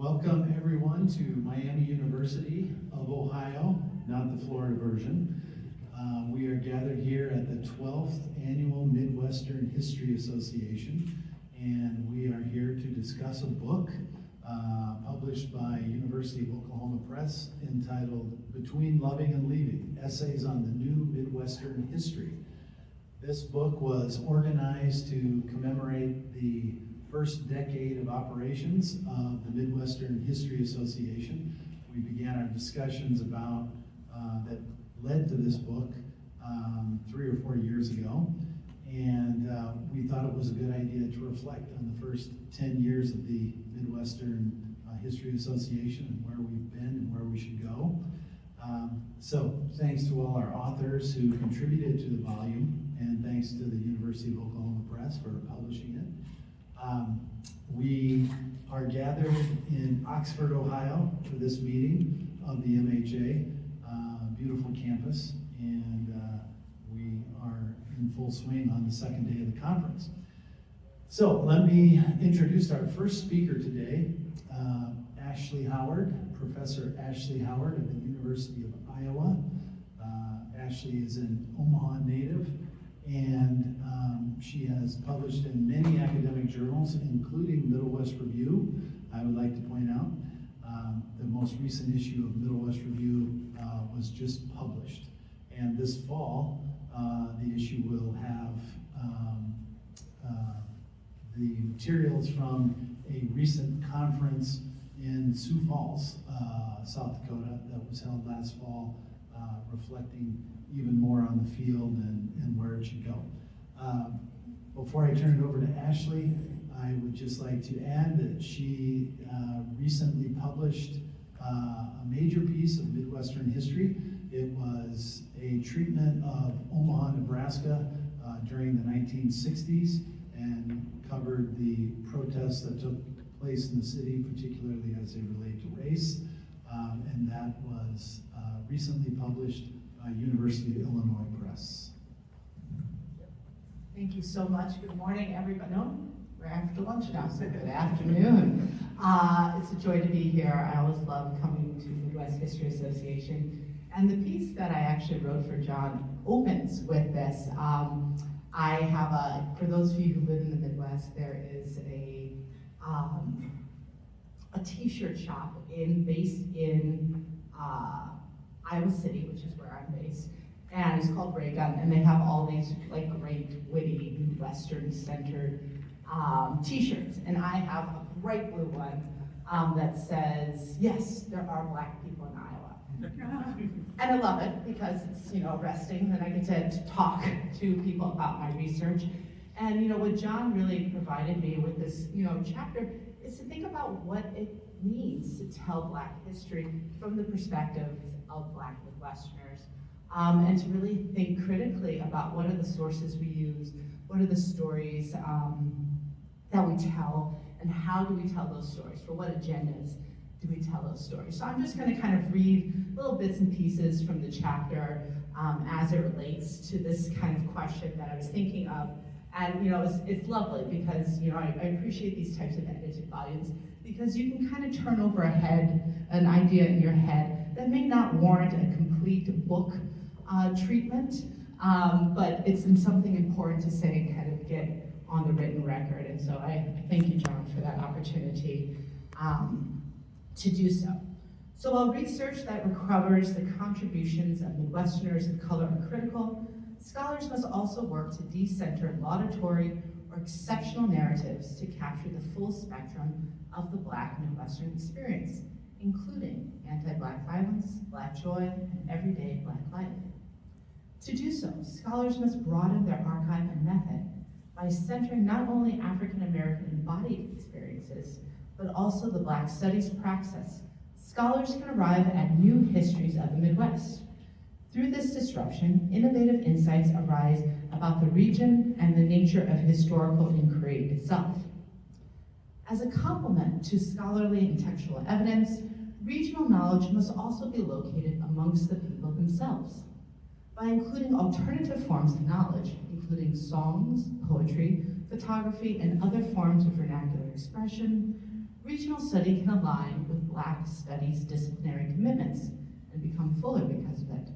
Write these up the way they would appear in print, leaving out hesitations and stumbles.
Welcome everyone to Miami University of Ohio, not the Florida version. We are gathered here at the 12th Annual Midwestern History Association, and we are here to discuss a book published by University of Oklahoma Press entitled Between Loving and Leaving, Essays on the New Midwestern History. This book was organized to commemorate the first decade of operations of the Midwestern History Association. We began our discussions about that led to this book 3 or 4 years ago, and we thought it was a good idea to reflect on the first 10 years of the Midwestern History Association and where we've been and where we should go. So thanks to all our authors who contributed to the volume, and thanks to the University of Oklahoma Press for publishing it. We are gathered in Oxford, Ohio for this meeting of the MHA, beautiful campus, and we are in full swing on the second day of the conference. So let me introduce our first speaker today, Ashley Howard, Professor Ashley Howard of the University of Iowa. Ashley is an Omaha native, and she has published in many academic journals, including Middle West Review. I would like to point out the most recent issue of Middle West Review was just published. And this fall, the issue will have the materials from a recent conference in Sioux Falls, South Dakota, that was held last fall, reflecting even more on the field and where it should go. Before I turn it over to Ashley, I would just like to add that she recently published a major piece of Midwestern history. It was a treatment of Omaha, Nebraska during the 1960s and covered the protests that took place in the city, particularly as they relate to race. And that was recently published by University of Illinois Press. Thank you so much. Good morning, everybody. No, we're after lunch now, so good afternoon. It's a joy to be here. I always love coming to the Midwest History Association. And the piece that I actually wrote for John opens with this. I have for those of you who live in the Midwest, there is a t-shirt shop based in Iowa City, which is where I'm based, and it's called Ray Gun, and they have all these like great, witty, Midwestern-centered t-shirts, and I have a bright blue one that says, "Yes, there are Black people in Iowa," and I love it because it's arresting, and I get to talk to people about my research, and what John really provided me with this chapter is to think about what it means to tell Black history from the perspective of Black Midwesterners, and to really think critically about what are the sources we use, what are the stories that we tell, and how do we tell those stories, for what agendas do we tell those stories. So I'm just going to kind of read little bits and pieces from the chapter as it relates to this kind of question that I was thinking of. And it's lovely because I appreciate these types of edited volumes because you can kind of turn over an idea in your head that may not warrant a complete book treatment, but it's something important to say and kind of get on the written record. And so I thank you, John, for that opportunity to do so. So while research that recovers the contributions of Midwesterners of color are critical, scholars must also work to decenter laudatory or exceptional narratives to capture the full spectrum of the Black Midwestern experience, including anti-Black violence, Black joy, and everyday Black life. To do so, scholars must broaden their archive and method by centering not only African American embodied experiences, but also the Black studies praxis. Scholars can arrive at new histories of the Midwest. Through this disruption, innovative insights arise about the region and the nature of historical inquiry itself. As a complement to scholarly and textual evidence, regional knowledge must also be located amongst the people themselves. By including alternative forms of knowledge, including songs, poetry, photography, and other forms of vernacular expression, regional study can align with Black studies disciplinary commitments and become fuller because of it.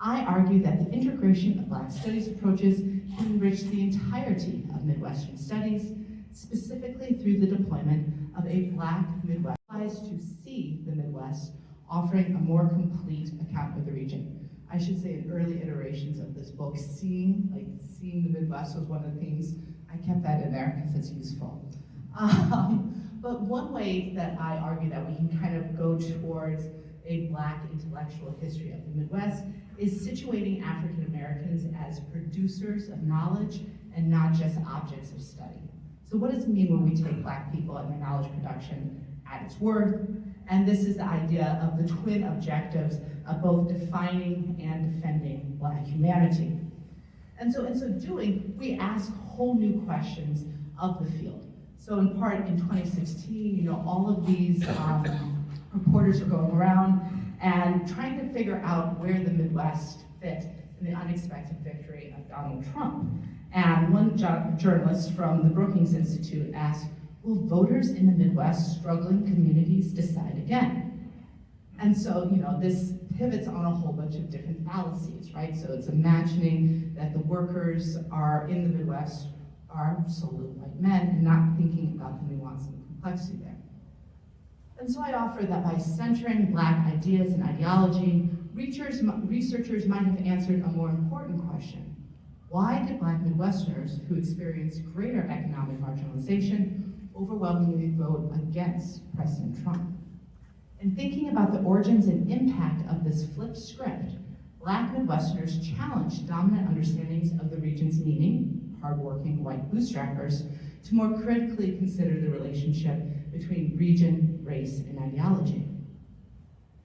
I argue that the integration of Black studies approaches can enrich the entirety of Midwestern studies, specifically through the deployment of a Black Midwest to see the Midwest offering a more complete account of the region. I should say in early iterations of this book, seeing the Midwest was one of the themes. I kept that in there because it's useful. But one way that I argue that we can kind of go towards a Black intellectual history of the Midwest is situating African Americans as producers of knowledge and not just objects of study. So what does it mean when we take Black people and their knowledge production at its worth? And this is the idea of the twin objectives of both defining and defending Black humanity. And so in so doing, we ask whole new questions of the field. So in part in 2016, all of these reporters were going around and trying to figure out where the Midwest fit in the unexpected victory of Donald Trump. And one journalist from the Brookings Institute asked, will voters in the Midwest struggling communities decide again? And so, this pivots on a whole bunch of different fallacies, right? So it's imagining that the workers are in the Midwest are solely white men and not thinking about the nuance and the complexity there. And so I offer that by centering Black ideas and ideology, researchers might have answered a more important question. Why did Black Midwesterners who experienced greater economic marginalization overwhelmingly vote against President Trump? In thinking about the origins and impact of this flipped script, Black Midwesterners challenged dominant understandings of the region's meaning, hardworking white bootstrappers, to more critically consider the relationship between region, race, and ideology.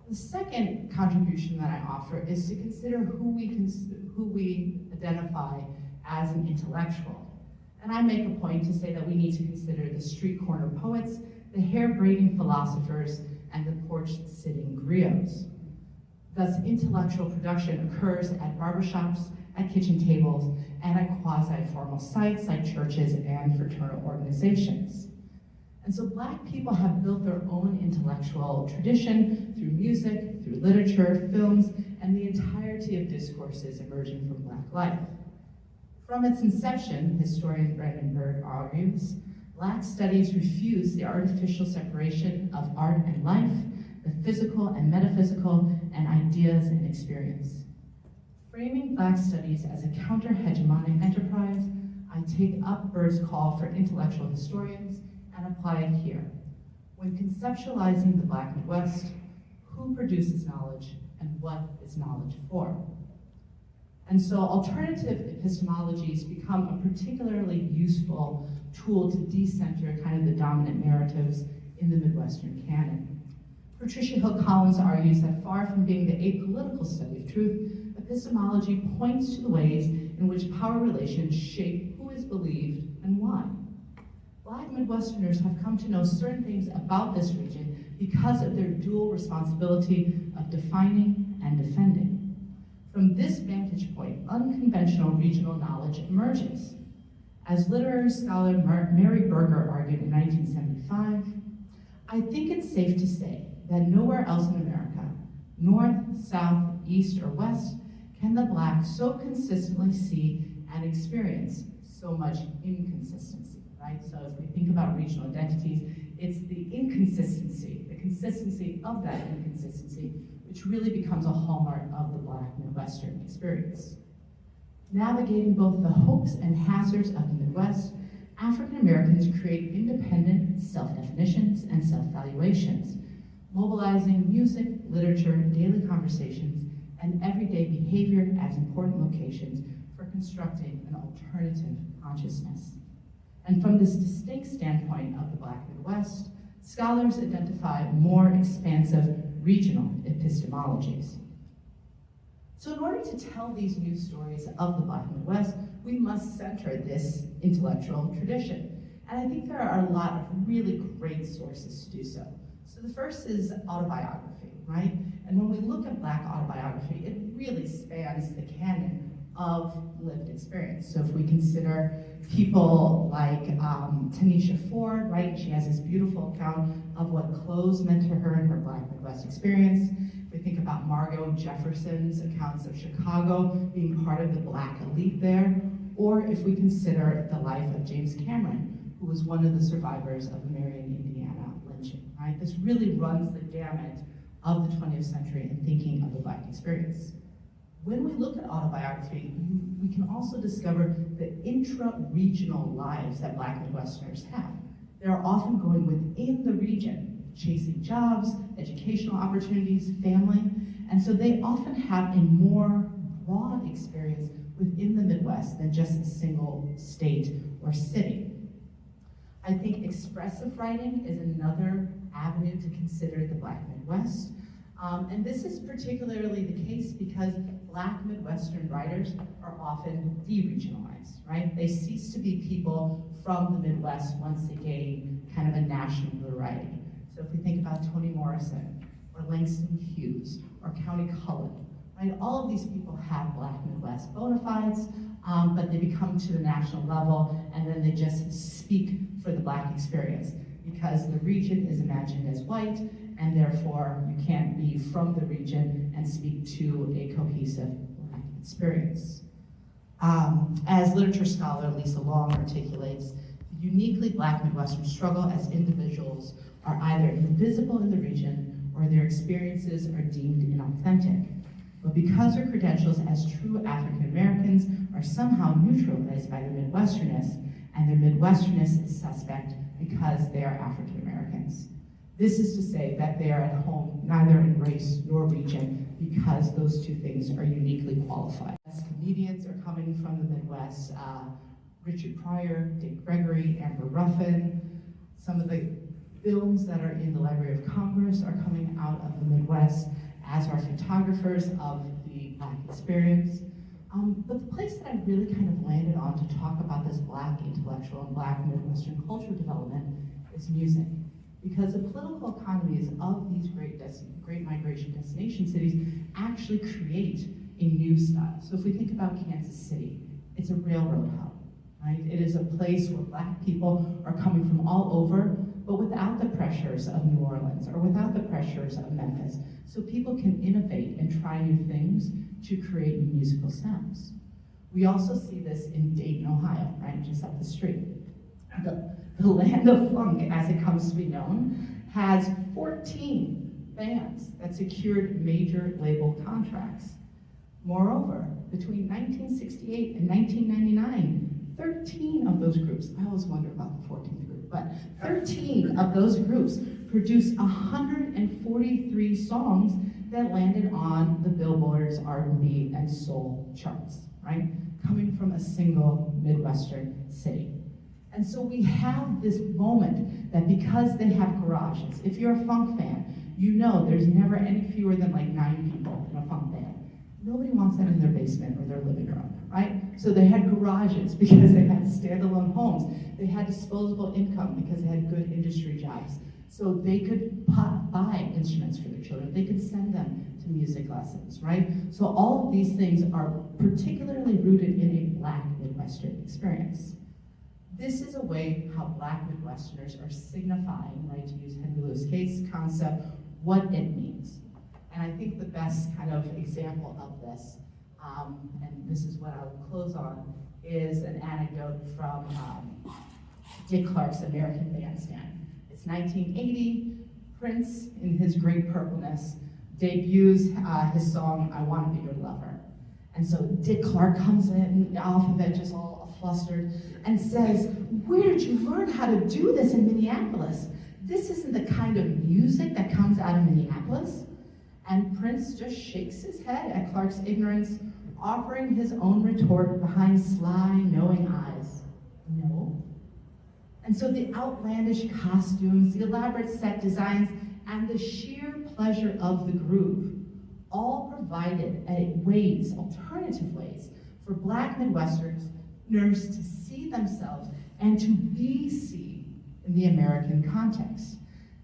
The second contribution that I offer is to consider who we identify as an intellectual. And I make a point to say that we need to consider the street corner poets, the hair-braiding philosophers, and the porch-sitting griots. Thus, intellectual production occurs at barbershops, at kitchen tables, and at quasi-formal sites like churches and fraternal organizations. And so Black people have built their own intellectual tradition through music, through literature, films, and the entirety of discourses emerging from Black life. From its inception, historian Brandon Bird argues, Black studies refuse the artificial separation of art and life, the physical and metaphysical, and ideas and experience. Framing Black studies as a counter-hegemonic enterprise, I take up Bird's call for intellectual historians and apply it here. When conceptualizing the Black Midwest, who produces knowledge and what is knowledge for? And so alternative epistemologies become a particularly useful tool to decenter kind of the dominant narratives in the Midwestern canon. Patricia Hill Collins argues that far from being the apolitical study of truth, epistemology points to the ways in which power relations shape who is believed and why. Black Midwesterners have come to know certain things about this region because of their dual responsibility of defining and defending. From this vantage point, unconventional regional knowledge emerges. As literary scholar Mary Berger argued in 1975, I think it's safe to say that nowhere else in America, north, south, east, or west, can the Black so consistently see and experience so much inconsistency, right? So as we think about regional identities, it's the inconsistency, the consistency of that inconsistency, which really becomes a hallmark of the Black Midwestern experience. Navigating both the hopes and hazards of the Midwest, African Americans create independent self-definitions and self-valuations, mobilizing music, literature, daily conversations, and everyday behavior as important locations for constructing an alternative consciousness. And from this distinct standpoint of the Black Midwest, scholars identify more expansive regional epistemologies. So in order to tell these new stories of the Black Midwest, we must center this intellectual tradition. And I think there are a lot of really great sources to do so. So the first is autobiography, right? And when we look at Black autobiography, it really spans the canon of lived experience. So if we consider people like Tanisha Ford, right? She has this beautiful account of what clothes meant to her in her Black Midwest experience. We think about Margot Jefferson's accounts of Chicago being part of the Black elite there, or if we consider the life of James Cameron, who was one of the survivors of the Marion, Indiana lynching, right? This really runs the gamut of the 20th century in thinking of the Black experience. When we look at autobiography, we can also discover the intra-regional lives that Black Midwesterners have. They're often going within the region, chasing jobs, educational opportunities, family, and so they often have a more broad experience within the Midwest than just a single state or city. I think expressive writing is another avenue to consider the Black Midwest. And this is particularly the case because Black Midwestern writers are often de-regionalized, right? They cease to be people from the Midwest once they gain kind of a national notoriety. So if we think about Toni Morrison, or Langston Hughes, or County Cullen, right? All of these people have Black Midwest bona fides, but they become to the national level, and then they just speak for the Black experience because the region is imagined as white, and therefore you can't be from the region and speak to a cohesive Black experience. As literature scholar Lisa Long articulates, the uniquely Black Midwestern struggle as individuals are either invisible in the region or their experiences are deemed inauthentic. But because their credentials as true African Americans are somehow neutralized by their Midwesternness, and their Midwesternness is suspect because they are African Americans. This is to say that they are at home neither in race nor region because those two things are uniquely qualified. As comedians are coming from the Midwest, Richard Pryor, Dick Gregory, Amber Ruffin. Some of the films that are in the Library of Congress are coming out of the Midwest, as are photographers of the Black experience. But the place that I really kind of landed on to talk about this Black intellectual and Black Midwestern culture development is music. Because the political economies of these great migration destination cities actually create a new style. So if we think about Kansas City, it's a railroad hub, right? It is a place where Black people are coming from all over, but without the pressures of New Orleans or without the pressures of Memphis. So people can innovate and try new things to create new musical sounds. We also see this in Dayton, Ohio, right, just up the street. The land of funk, as it comes to be known, has 14 bands that secured major label contracts. Moreover, between 1968 and 1999, 13 of those groups, I always wonder about the 14th group, but 13 of those groups produced 143 songs that landed on the Billboard's R&B and soul charts, right? Coming from a single Midwestern city. And so we have this moment that because they have garages, if you're a funk fan, you know there's never any fewer than like 9 people in a funk band. Nobody wants that in their basement or their living room, right? So they had garages because they had standalone homes. They had disposable income because they had good industry jobs. So they could buy instruments for their children. They could send them to music lessons, right? So all of these things are particularly rooted in a Black Midwestern experience. This is a way how Black Midwesterners are signifying, right, to use Henry Louis Gates' concept, what it means. And I think the best kind of example of this, and this is what I will close on, is an anecdote from Dick Clark's American Bandstand. It's 1980, Prince, in his great purpleness, debuts his song, I Want to Be Your Lover. And so Dick Clark comes in off of it, just all flustered, and says, where did you learn how to do this in Minneapolis? This isn't the kind of music that comes out of Minneapolis. And Prince just shakes his head at Clark's ignorance, offering his own retort behind sly, knowing eyes. No. And so the outlandish costumes, the elaborate set designs, and the sheer pleasure of the groove all provided alternative ways for Black Midwesterners to see themselves and to be seen in the American context.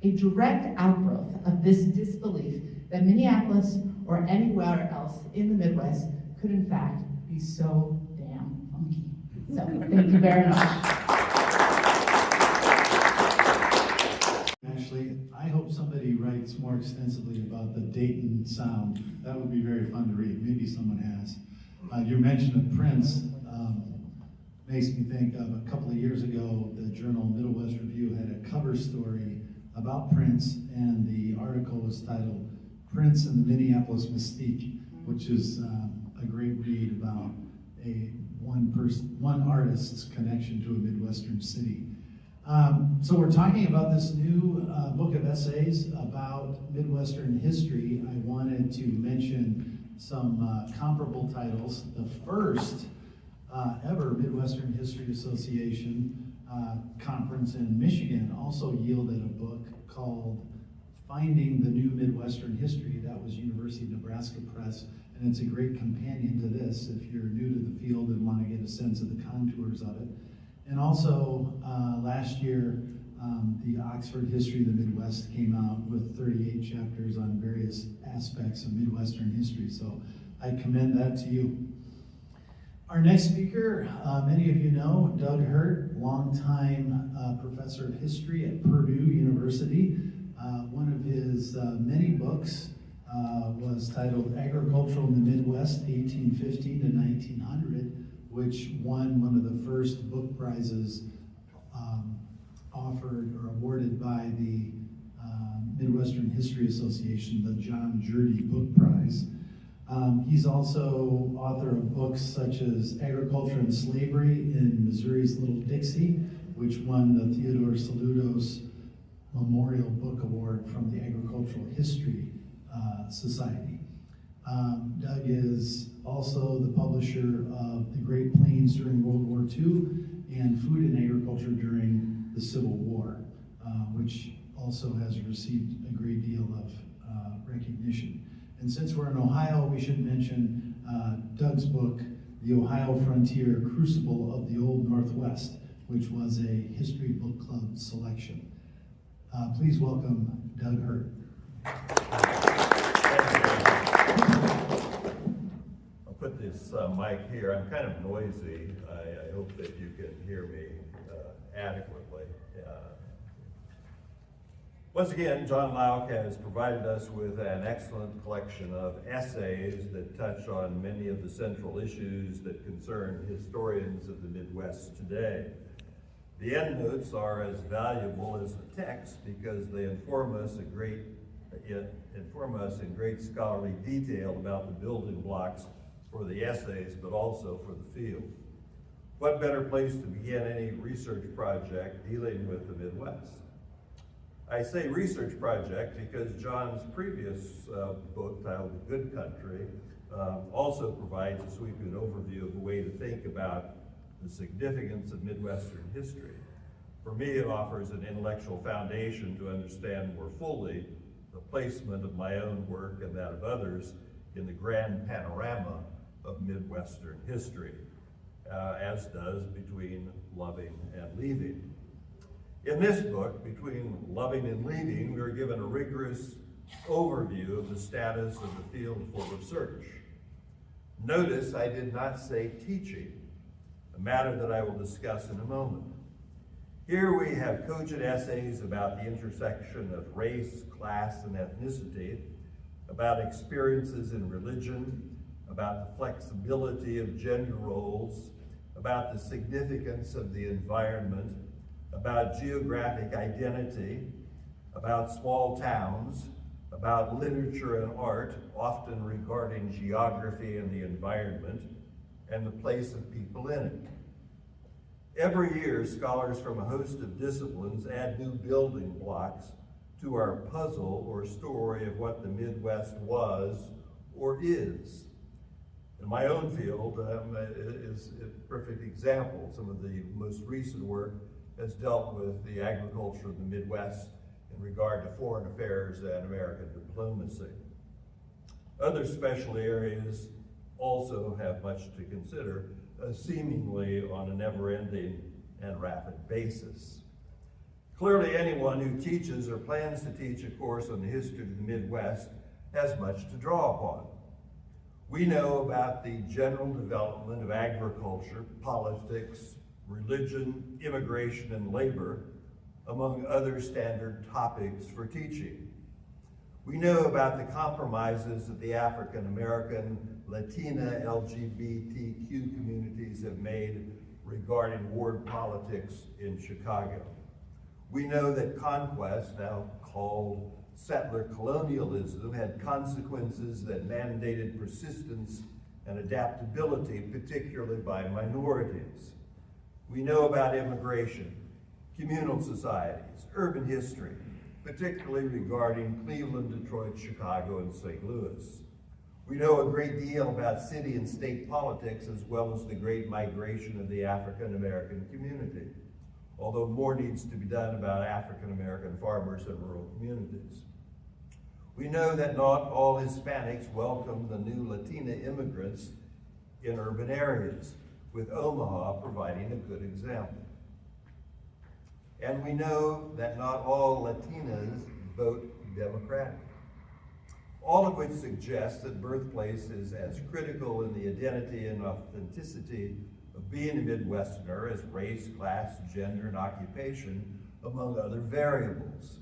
A direct outgrowth of this disbelief that Minneapolis or anywhere else in the Midwest could in fact He's so damn funky. So thank you very much. Actually, I hope somebody writes more extensively about the Dayton sound. That would be very fun to read. Maybe someone has. Your mention of Prince makes me think of a couple of years ago, the journal Middle West Review had a cover story about Prince, and the article was titled Prince and the Minneapolis Mystique, which is a great read about one artist's connection to a Midwestern city. So we're talking about this new book of essays about Midwestern history. I wanted to mention some comparable titles. The first ever Midwestern History Association conference in Michigan also yielded a book called Finding the New Midwestern History. That was University of Nebraska Press, and it's a great companion to this if you're new to the field and want to get a sense of the contours of it. And also, last year, the Oxford History of the Midwest came out with 38 chapters on various aspects of Midwestern history, so I commend that to you. Our next speaker, many of you know, Doug Hurt, longtime professor of history at Purdue University. One of his many books was titled Agriculture in the Midwest, 1815 to 1900, which won one of the first book prizes offered or awarded by the Midwestern History Association, the John Jurdy Book Prize. He's also author of books such as Agriculture and Slavery in Missouri's Little Dixie, which won the Theodore Saludos Memorial Book Award from the Agricultural History Society. Doug is also the publisher of The Great Plains during World War II and Food and Agriculture during the Civil War, which also has received a great deal of recognition. And since we're in Ohio, we should mention Doug's book, The Ohio Frontier Crucible of the Old Northwest, which was a History Book Club selection. Please welcome Doug Hurt. I'll put this mic here. I'm kind of noisy. I hope that you can hear me adequately. Once again, John Lauck has provided us with an excellent collection of essays that touch on many of the central issues that concern historians of the Midwest today. The endnotes are as valuable as the text because they inform us in great scholarly detail about the building blocks for the essays, but also for the field. What better place to begin any research project dealing with the Midwest? I say research project because John's previous book, titled The Good Country, also provides a sweeping overview of a way to think about the significance of Midwestern history. For me, it offers an intellectual foundation to understand more fully the placement of my own work and that of others in the grand panorama of Midwestern history, as does Between Loving and Leaving. In this book, Between Loving and Leaving, we are given a rigorous overview of the status of the field for research. Notice I did not say teaching, a matter that I will discuss in a moment. Here we have cogent essays about the intersection of race, class, and ethnicity, about experiences in religion, about the flexibility of gender roles, about the significance of the environment, about geographic identity, about small towns, about literature and art, often regarding geography and the environment, and the place of people in it. Every year, scholars from a host of disciplines add new building blocks to our puzzle or story of what the Midwest was or is. In my own field is a perfect example. Some of the most recent work has dealt with the agriculture of the Midwest in regard to foreign affairs and American diplomacy. Other special areas also have much to consider, seemingly on a never-ending and rapid basis. Clearly, anyone who teaches or plans to teach a course on the history of the Midwest has much to draw upon. We know about the general development of agriculture, politics, religion, immigration, and labor, among other standard topics for teaching. We know about the compromises that the African American, Latina, LGBTQ communities have made regarding ward politics in Chicago. We know that conquest, now called settler colonialism, had consequences that mandated persistence and adaptability, particularly by minorities. We know about immigration, communal societies, urban history, particularly regarding Cleveland, Detroit, Chicago, and St. Louis. We know a great deal about city and state politics, as well as the great migration of the African American community, although more needs to be done about African American farmers and rural communities. We know that not all Hispanics welcome the new Latina immigrants in urban areas, with Omaha providing a good example. And we know that not all Latinas vote Democratic. All of which suggests that birthplace is as critical in the identity and authenticity of being a Midwesterner as race, class, gender, and occupation, among other variables.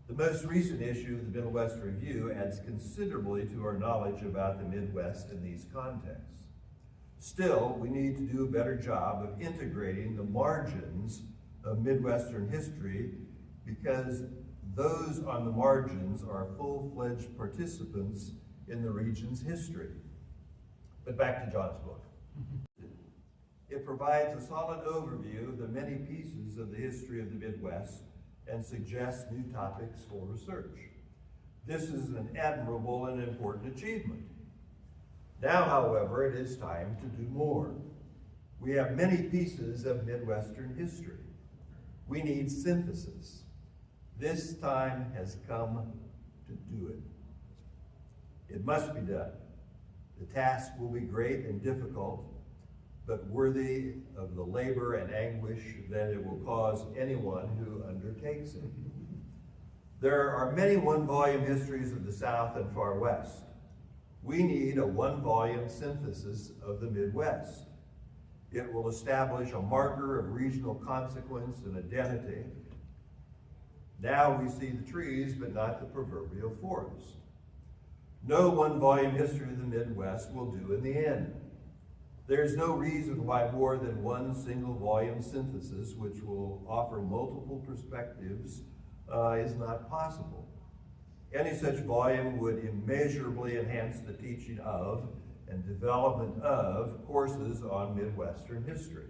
The most recent issue of the Midwest Review adds considerably to our knowledge about the Midwest in these contexts. Still, we need to do a better job of integrating the margins of Midwestern history, because those on the margins are full-fledged participants in the region's history. But back to John's book. It provides a solid overview of the many pieces of the history of the Midwest and suggests new topics for research. This is an admirable and important achievement. Now, however, it is time to do more. We have many pieces of Midwestern history. We need synthesis. This time has come to do it. It must be done. The task will be great and difficult, but worthy of the labor and anguish that it will cause anyone who undertakes it. There are many one-volume histories of the South and Far West. We need a one-volume synthesis of the Midwest. It will establish a marker of regional consequence and identity. Now we see the trees, but not the proverbial forest. No one-volume history of the Midwest will do in the end. There's no reason why more than one single-volume synthesis, which will offer multiple perspectives, is not possible. Any such volume would immeasurably enhance the teaching of and development of courses on Midwestern history.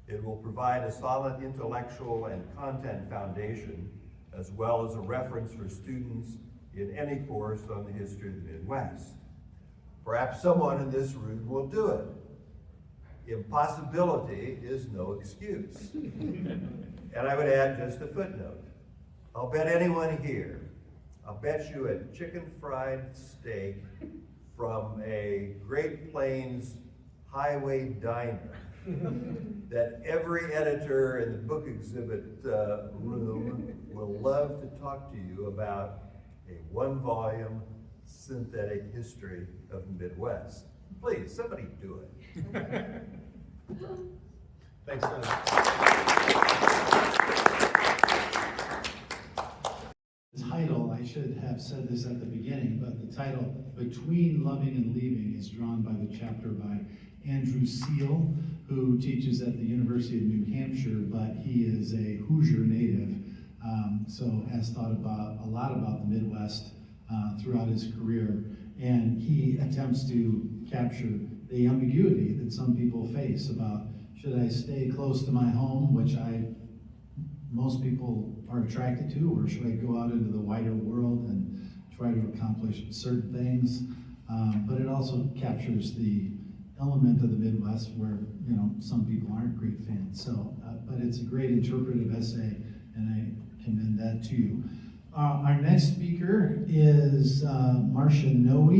It will provide a solid intellectual and content foundation, as well as a reference for students in any course on the history of the Midwest. Perhaps someone in this room will do it. Impossibility is no excuse. And I would add just a footnote. I'll bet anyone here, I'll bet you a chicken fried steak from a Great Plains highway diner that every editor in the book exhibit room will love to talk to you about a one-volume synthetic history of the Midwest. Please, somebody do it. Thanks, Don. The title, I should have said this at the beginning, but the title, Between Loving and Leaving, is drawn by the chapter by Andrew Seal, who teaches at the University of New Hampshire, but he is a Hoosier native, so has thought about a lot about the Midwest throughout his career. And he attempts to capture the ambiguity that some people face about, should I stay close to my home, which most people are attracted to, or should I go out into the wider world and try to accomplish certain things? But it also captures the element of the Midwest where, some people aren't great fans. So, but it's a great interpretive essay, and I commend that to you. Our next speaker is Marcia Noe.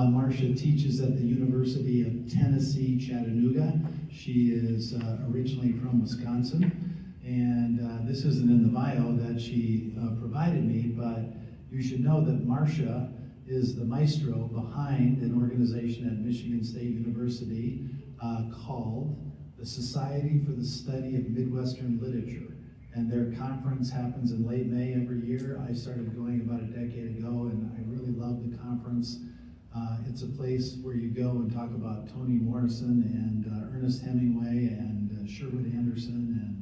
Marcia teaches at the University of Tennessee, Chattanooga. She is originally from Wisconsin, and this isn't in the bio that she provided me, but you should know that Marcia is the maestro behind an organization at Michigan State University called the Society for the Study of Midwestern Literature. And their conference happens in late May every year. I started going about a decade ago, and I really love the conference. It's a place where you go and talk about Toni Morrison and Ernest Hemingway and Sherwood Anderson and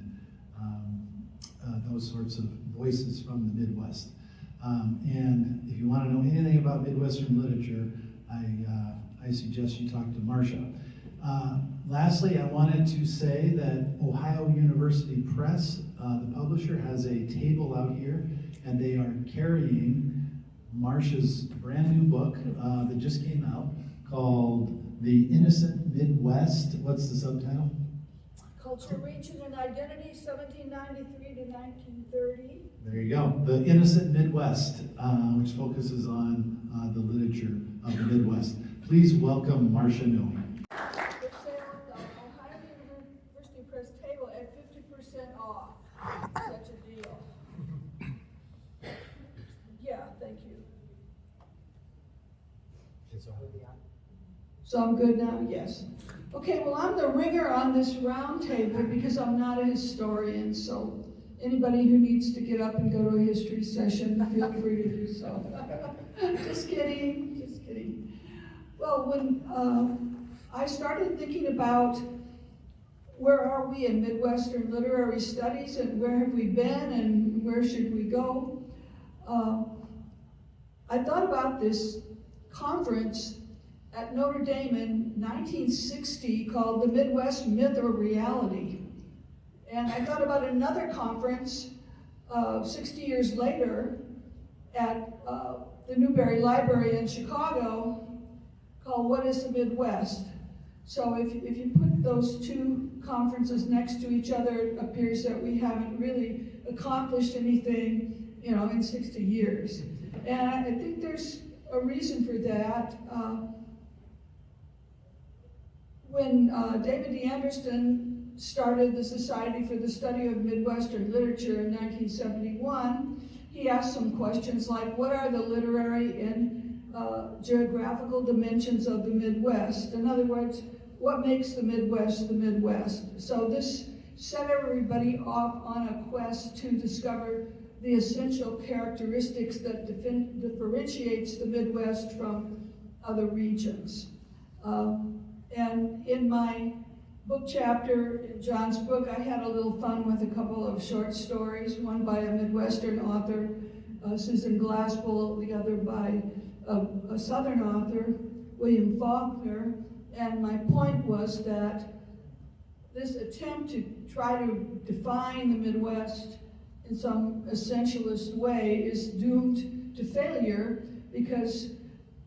those sorts of voices from the Midwest. And if you want to know anything about Midwestern literature, I suggest you talk to Marcia. Lastly, I wanted to say that Ohio University Press, the publisher, has a table out here, and they are carrying Marcia's brand new book that just came out called The Innocent Midwest. What's the subtitle? Culture, Region, and Identity, 1793 to 1930. There you go. The Innocent Midwest, which focuses on the literature of the Midwest. Please welcome Marcia Noe. It's sale at the Ohio University Press table at 50% off. Such a deal. Yeah, thank you. So I'm good now? Yes. Okay, well, I'm the ringer on this roundtable because I'm not a historian, so anybody who needs to get up and go to a history session, feel free to do so. Just kidding, just kidding. Well, when I started thinking about where are we in Midwestern literary studies and where have we been and where should we go, I thought about this conference at Notre Dame in 1960 called the Midwest Myth or Reality. And I thought about another conference 60 years later at the Newberry Library in Chicago called What is the Midwest? So if you put those two conferences next to each other, it appears that we haven't really accomplished anything, in 60 years. And I think there's a reason for that. When David D. Anderson started the Society for the Study of Midwestern Literature in 1971, he asked some questions like, what are the literary and geographical dimensions of the Midwest? In other words, what makes the Midwest the Midwest? So this set everybody off on a quest to discover the essential characteristics that differentiates the Midwest from other regions. And in my book chapter, in John's book, I had a little fun with a couple of short stories, one by a Midwestern author, Susan Glaspel, the other by a Southern author, William Faulkner. And my point was that this attempt to try to define the Midwest in some essentialist way is doomed to failure, because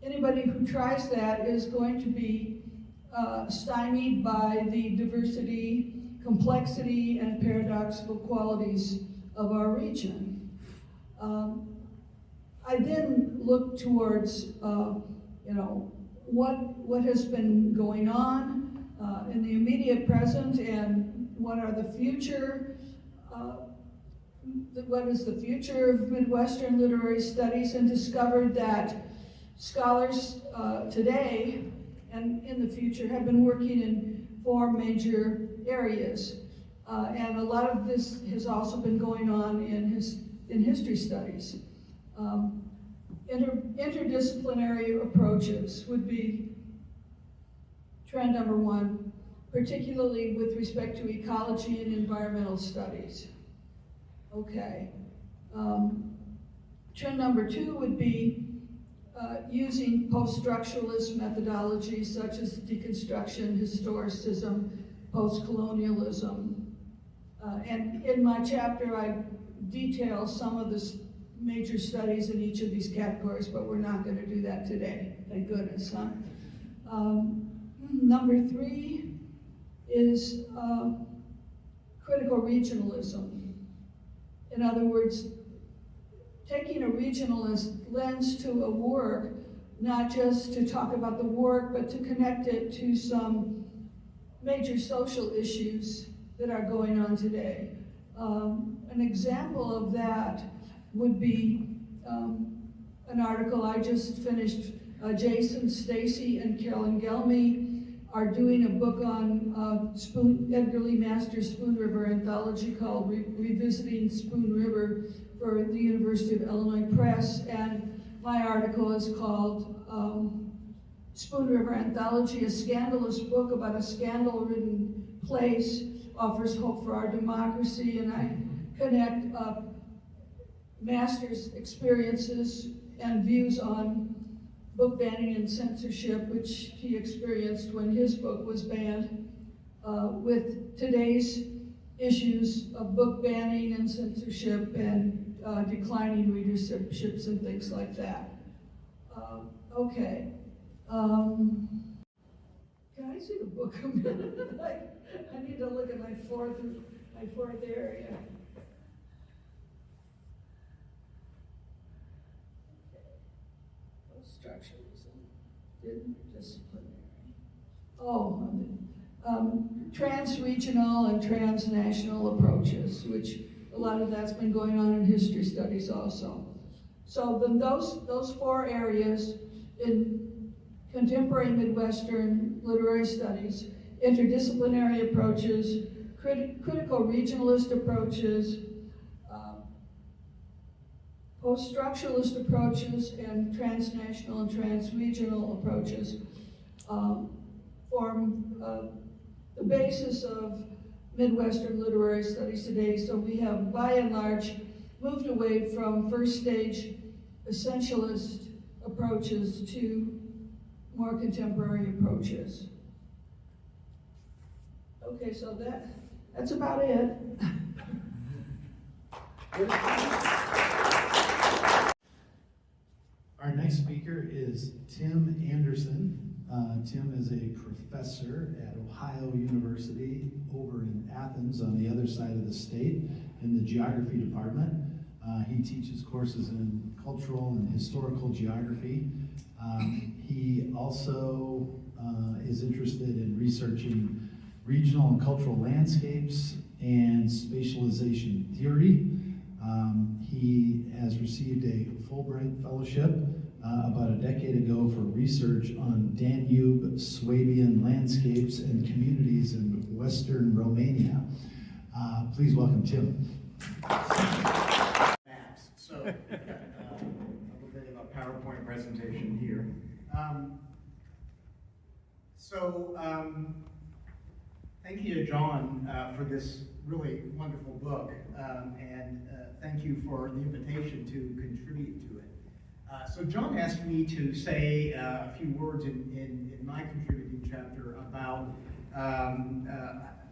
anybody who tries that is going to be stymied by the diversity, complexity, and paradoxical qualities of our region. I then looked towards, what has been going on in the immediate present, and what are the future. What is the future of Midwestern literary studies, and discovered that scholars today and in the future have been working in 4 major areas. And a lot of this has also been going on in history studies. Interdisciplinary approaches would be trend number 1, particularly with respect to ecology and environmental studies. Okay. Trend number 2 would be using post-structuralist methodologies such as deconstruction, historicism, post-colonialism. And in my chapter, I detail some of the major studies in each of these categories, but we're not going to do that today, thank goodness, huh? Number 3 is critical regionalism. In other words, taking a regionalist lens to a work, not just to talk about the work, but to connect it to some major social issues that are going on today. An example of that would be an article I just finished. Jason, Stacy, and Carolyn Gelmy are doing a book on Edgar Lee Masters' Spoon River anthology called Revisiting Spoon River for the University of Illinois Press, and my article is called Spoon River Anthology, a scandalous book about a scandal-ridden place, offers hope for our democracy, and I connect Masters' experiences and views on book banning and censorship, which he experienced when his book was banned, with today's issues of book banning and censorship and declining readerships and things like that. Okay. Can I see the book a minute? I need to look at my fourth area. Structuralism, disciplinary. Oh, trans-regional and transnational approaches, which a lot of that's been going on in history studies also. So then those four areas in contemporary Midwestern literary studies, interdisciplinary approaches, critical regionalist approaches, post-structuralist approaches, and transnational and transregional approaches form the basis of Midwestern literary studies today. So we have, by and large, moved away from first stage essentialist approaches to more contemporary approaches. Okay, so that's about it. Our next speaker is Tim Anderson. Tim is a professor at Ohio University over in Athens on the other side of the state in the geography department. He teaches courses in cultural and historical geography. He also is interested in researching regional and cultural landscapes and spatialization theory. He has received a Fulbright Fellowship about a decade ago for research on Danube Swabian landscapes and communities in Western Romania. Please welcome Tim. Maps. So a little bit of a PowerPoint presentation here. Thank you to John for this really wonderful book, and thank you for the invitation to contribute to it. So John asked me to say a few words in my contributing chapter about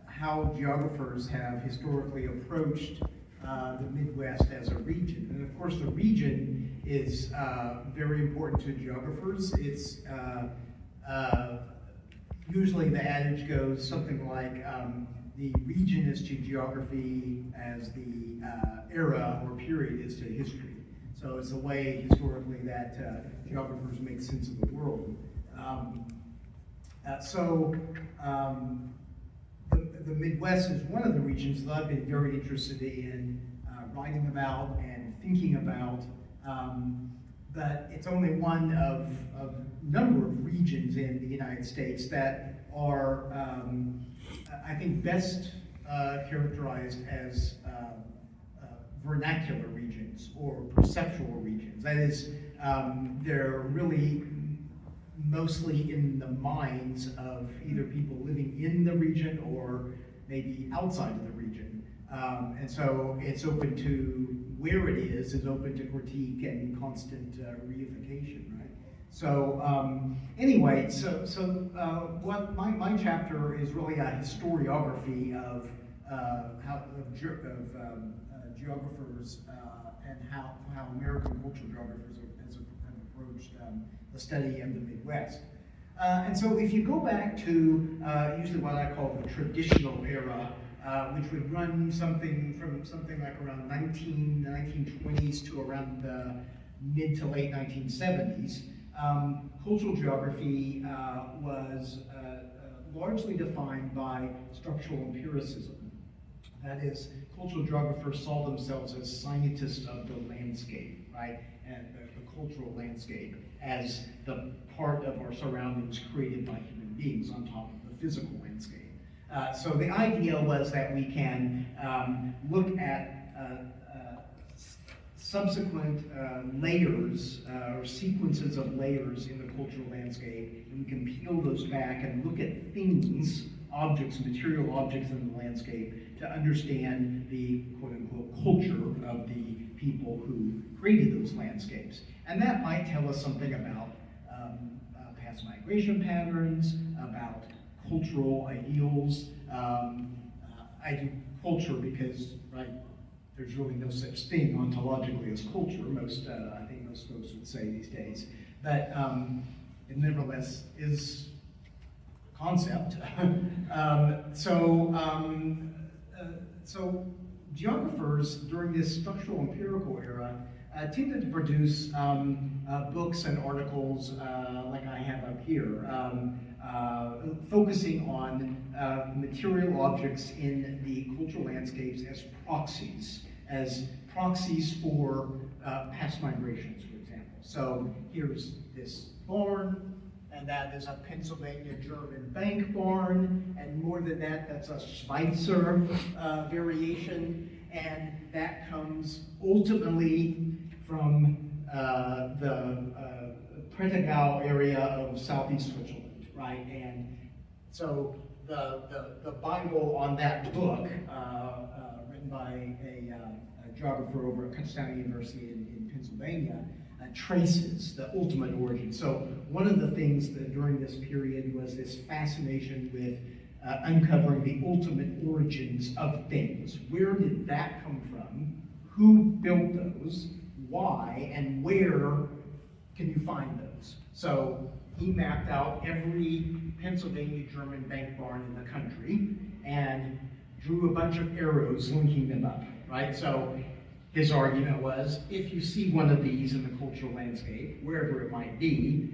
how geographers have historically approached the Midwest as a region. And of course the region is very important to geographers. It's usually the adage goes something like the region is to geography as the era or period is to history. So it's a way historically that geographers make sense of the world. The Midwest is one of the regions that I've been very interested in writing about and thinking about, but it's only one of a number of regions in the United States that are, I think, best characterized as vernacular regions or perceptual regions. That is, they're really mostly in the minds of either people living in the region or maybe outside of the region. And so it's open to, where it is open to critique and constant reification, right? So anyway, what my chapter is really a historiography of geographers and how American cultural geographers have approached the study of the Midwest. And so if you go back to usually what I call the traditional era, which would run something like around 1920s to around the mid to late 1970s, cultural geography was largely defined by structural empiricism. That is, cultural geographers saw themselves as scientists of the landscape, right? And the cultural landscape as the part of our surroundings created by human beings on top of the physical landscape. So the idea was that we can look at subsequent layers or sequences of layers in the cultural landscape, and we can peel those back and look at things, objects, material objects in the landscape to understand the quote-unquote culture of the people who created those landscapes. And that might tell us something about past migration patterns, about cultural ideals. I do culture because, right, there's really no such thing ontologically as culture. I think most folks would say these days. But it nevertheless is a concept. So geographers during this structural empirical era tended to produce books and articles like I have up here, focusing on material objects in the cultural landscapes as proxies for past migrations, for example. So here's this barn, and that is a Pennsylvania German bank barn, and more than that, that's a Schweitzer variation, and that comes ultimately from the Prättigau area of southeast Switzerland, right? And so the Bible on that book, written by a geographer over at Kutztown University in Pennsylvania, traces the ultimate origin. So one of the things that during this period was this fascination with uncovering the ultimate origins of things. Where did that come from? Who built those? Why? And where can you find those? So he mapped out every Pennsylvania German bank barn in the country and drew a bunch of arrows linking them up, right? So his argument was, if you see one of these in the cultural landscape, wherever it might be,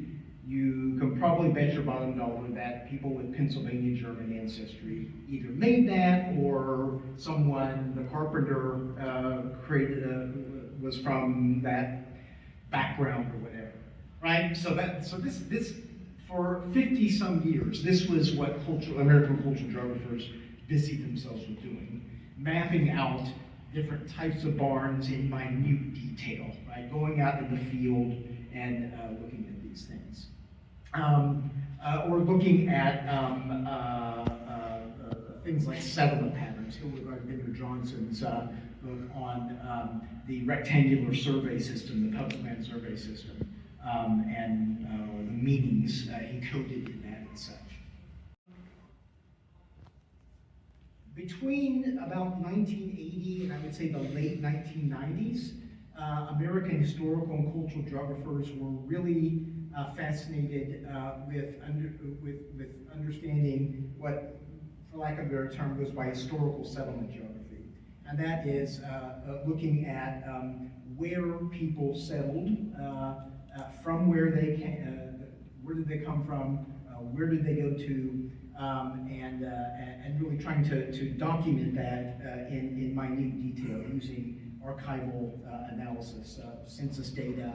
you can probably bet your bottom dollar that people with Pennsylvania German ancestry either made that or someone, the carpenter, was from that background or whatever, right? So this for 50 some years, this was what American cultural geographers busied themselves with doing, mapping out different types of barns in minute detail, right? Going out in the field and looking at these things. Or looking at things like settlement patterns. Hildegard Bender Johnson's book on the rectangular survey system, the public land survey system, and the meanings encoded in that and such. Between about 1980 and I would say the late 1990s, American historical and cultural geographers were really fascinated with understanding what, for lack of a better term, goes by historical settlement geography. And that is looking at where people settled, from where they came, where did they come from, where did they go to, and really trying to document that in minute detail using archival analysis, census data,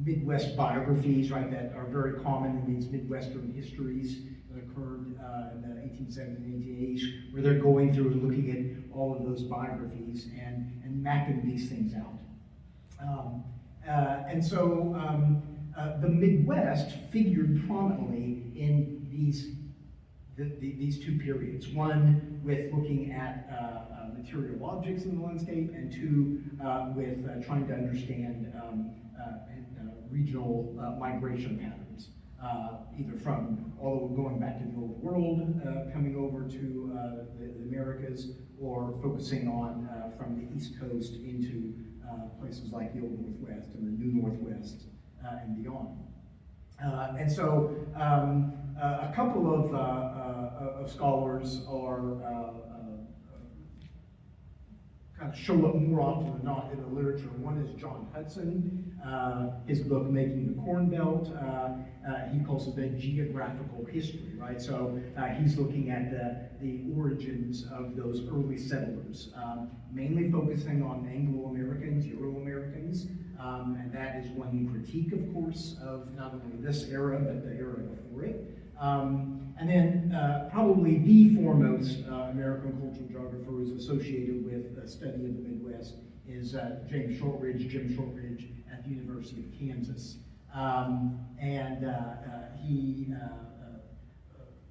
Midwest biographies, right, that are very common in these Midwestern histories that occurred in the 1870s and 1880s, where they're going through and looking at all of those biographies and mapping these things out. And so the Midwest figured prominently in these two periods. One with looking at material objects in the landscape, and two with trying to understand regional migration patterns, either from going back to the Old World, coming over to the Americas, or focusing on from the East Coast into places like the Old Northwest and the New Northwest and beyond. And so a couple of scholars are kind of show up more often than not in the literature. One is John Hudson, his book Making the Corn Belt. He calls it the geographical history, right? So he's looking at the origins of those early settlers, mainly focusing on Anglo-Americans, Euro-Americans, and that is one critique, of course, of not only this era, but the era before it. And then probably the foremost American cultural geographer who's associated with the study of the Midwest is Jim Shortridge at the University of Kansas. He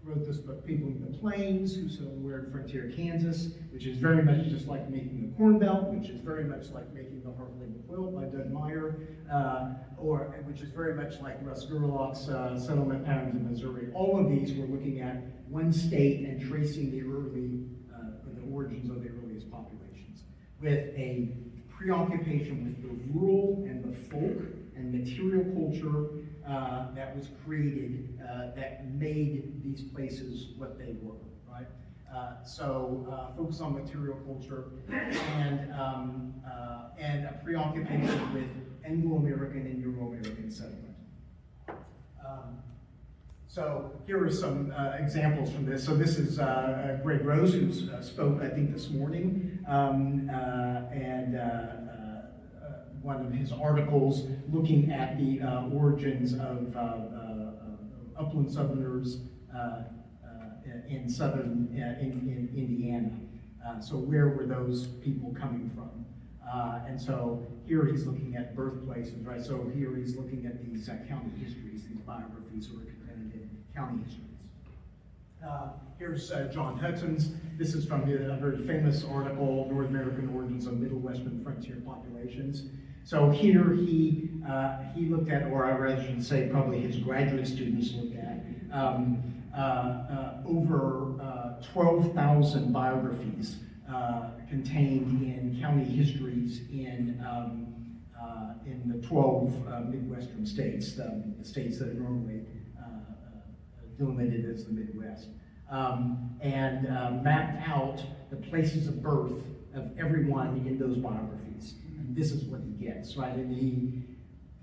wrote this book, People in the Plains, Who Somewhere in Frontier Kansas, which is very much just like Making the Corn Belt, which is very much like Making the Heartland Quilt by Doug Meyer, or which is very much like Russ Gerlach's Settlement Patterns in Missouri. All of these were looking at one state and tracing the origins of the earliest populations, with a preoccupation with the rural and the folk and material culture that was created that made these places what they were, right? So focus on material culture and a preoccupation with Anglo-American and Euro-American settlement. So here are some examples from this. So this is Greg Rose, who spoke, I think, this morning, and one of his articles looking at the origins of upland Southerners in southern in Indiana. So where were those people coming from? And so here he's looking at birthplaces, right? So here he's looking at these county histories, these biographies who are presented in county histories. Here's John Hudson's. This is from a very famous article, North American Origins of Middle Western Frontier Populations. So here he looked at, or I rather should say probably his graduate students looked at, over 12,000 biographies contained in county histories in the 12 Midwestern states, the states that are normally delimited as the Midwest, and mapped out the places of birth of everyone in those biographies. And this is what he gets, right? And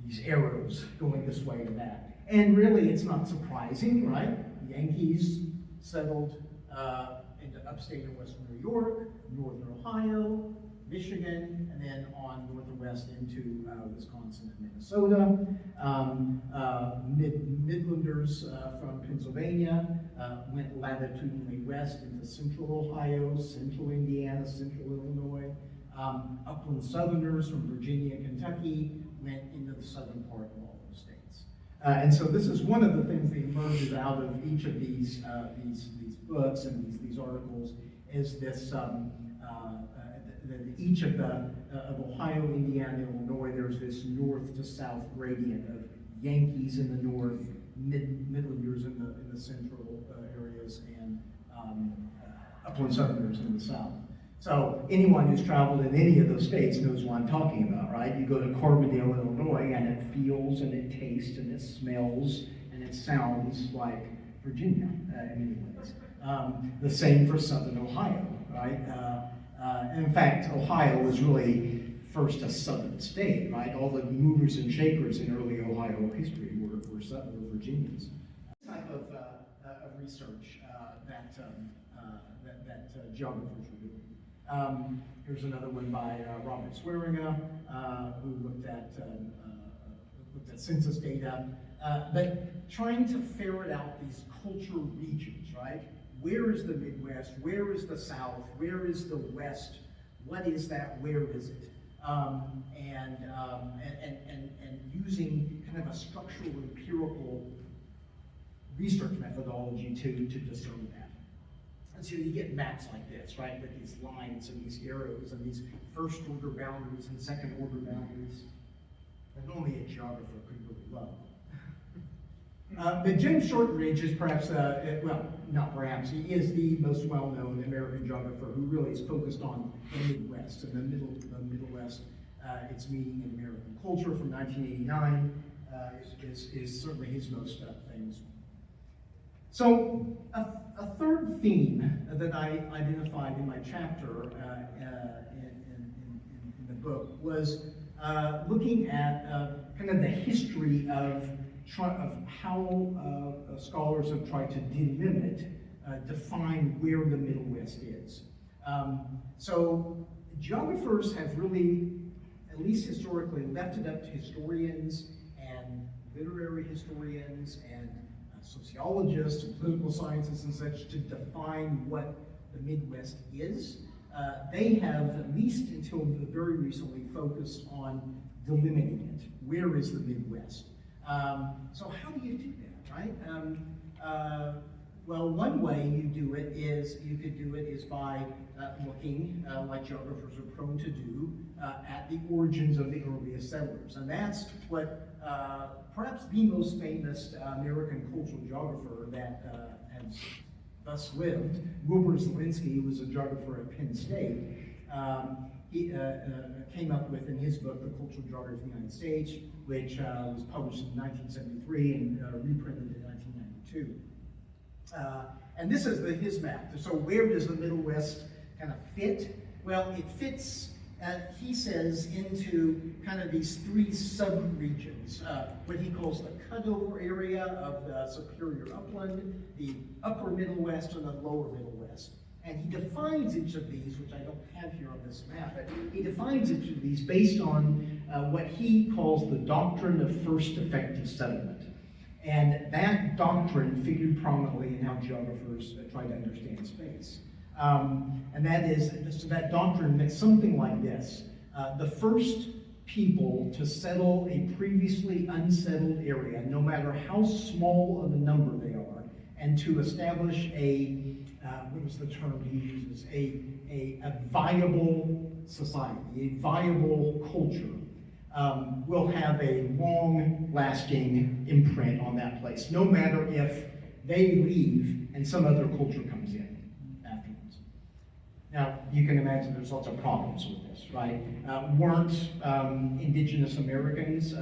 these arrows going this way and that. And really, it's not surprising, right? Yankees settled into upstate and western New York, northern Ohio, Michigan, and then on north and west into Wisconsin and Minnesota. Midlanders from Pennsylvania went latitudinally west into central Ohio, central Indiana, central Illinois. Upland Southerners from Virginia and Kentucky went into the southern part of all those states. And so this is one of the things that emerges out of each of these books and these articles is this, each of Ohio, Indiana, Illinois, there's this north to south gradient of Yankees in the north, Midlanders in the central areas, and Upland Southerners in the south. So anyone who's traveled in any of those states knows what I'm talking about, right? You go to Carbondale, Illinois, and it feels and it tastes and it smells and it sounds like Virginia in many ways. The same for southern Ohio, right? In fact, Ohio was really first a southern state, right? All the movers and shakers in early Ohio history were Virginians. This type of research that geographers were doing. Here's another one by Robert Swearinga, who looked at census data, but trying to ferret out these cultural regions, right? Where is the Midwest? Where is the South? Where is the West? What is that? Where is it? And using kind of a structural empirical research methodology to discern that. And so you get maps like this, right, with these lines and these arrows and these first order boundaries and second order boundaries that only a geographer could really love. But Jim Shortridge is perhaps, well, not perhaps, he is the most well-known American geographer who really is focused on the Midwest and the Middle West. Its meaning in American culture from 1989 is certainly his most famous one. So a third theme that I identified in my chapter in was looking at kind of the history of how scholars have tried to define where the Middle West is. So geographers have really, at least historically, left it up to historians and literary historians and sociologists and political scientists and such to define what the Midwest is. They have, at least until very recently, focused on delimiting it. Where is the Midwest? So how do you do that, right? Well, one way you do it is, by looking, like geographers are prone to do, at the origins of the earliest settlers. And that's what perhaps the most famous American cultural geographer that has thus lived, Wilbur Zielinski, who was a geographer at Penn State, he came up with, in his book, The Cultural Geography of the United States, which was published in 1973 and reprinted in 1992. And this is his map. So where does the Middle West kind of fit? Well, it fits, he says, into kind of these three sub-regions, what he calls the cutover area of the Superior Upland, the Upper Middle West, and the Lower Middle West. And he defines each of these, which I don't have here on this map, but he defines each of these based on what he calls the doctrine of first effective settlement. And that doctrine figured prominently in how geographers try to understand space. And that is, so that doctrine meant something like this. The first people to settle a previously unsettled area, no matter how small of a number they are, and to establish a, what was the term he uses, a viable society, a viable culture, will have a long-lasting imprint on that place, no matter if they leave and some other culture comes in afterwards. Now, you can imagine there's lots of problems with this, right? Weren't indigenous Americans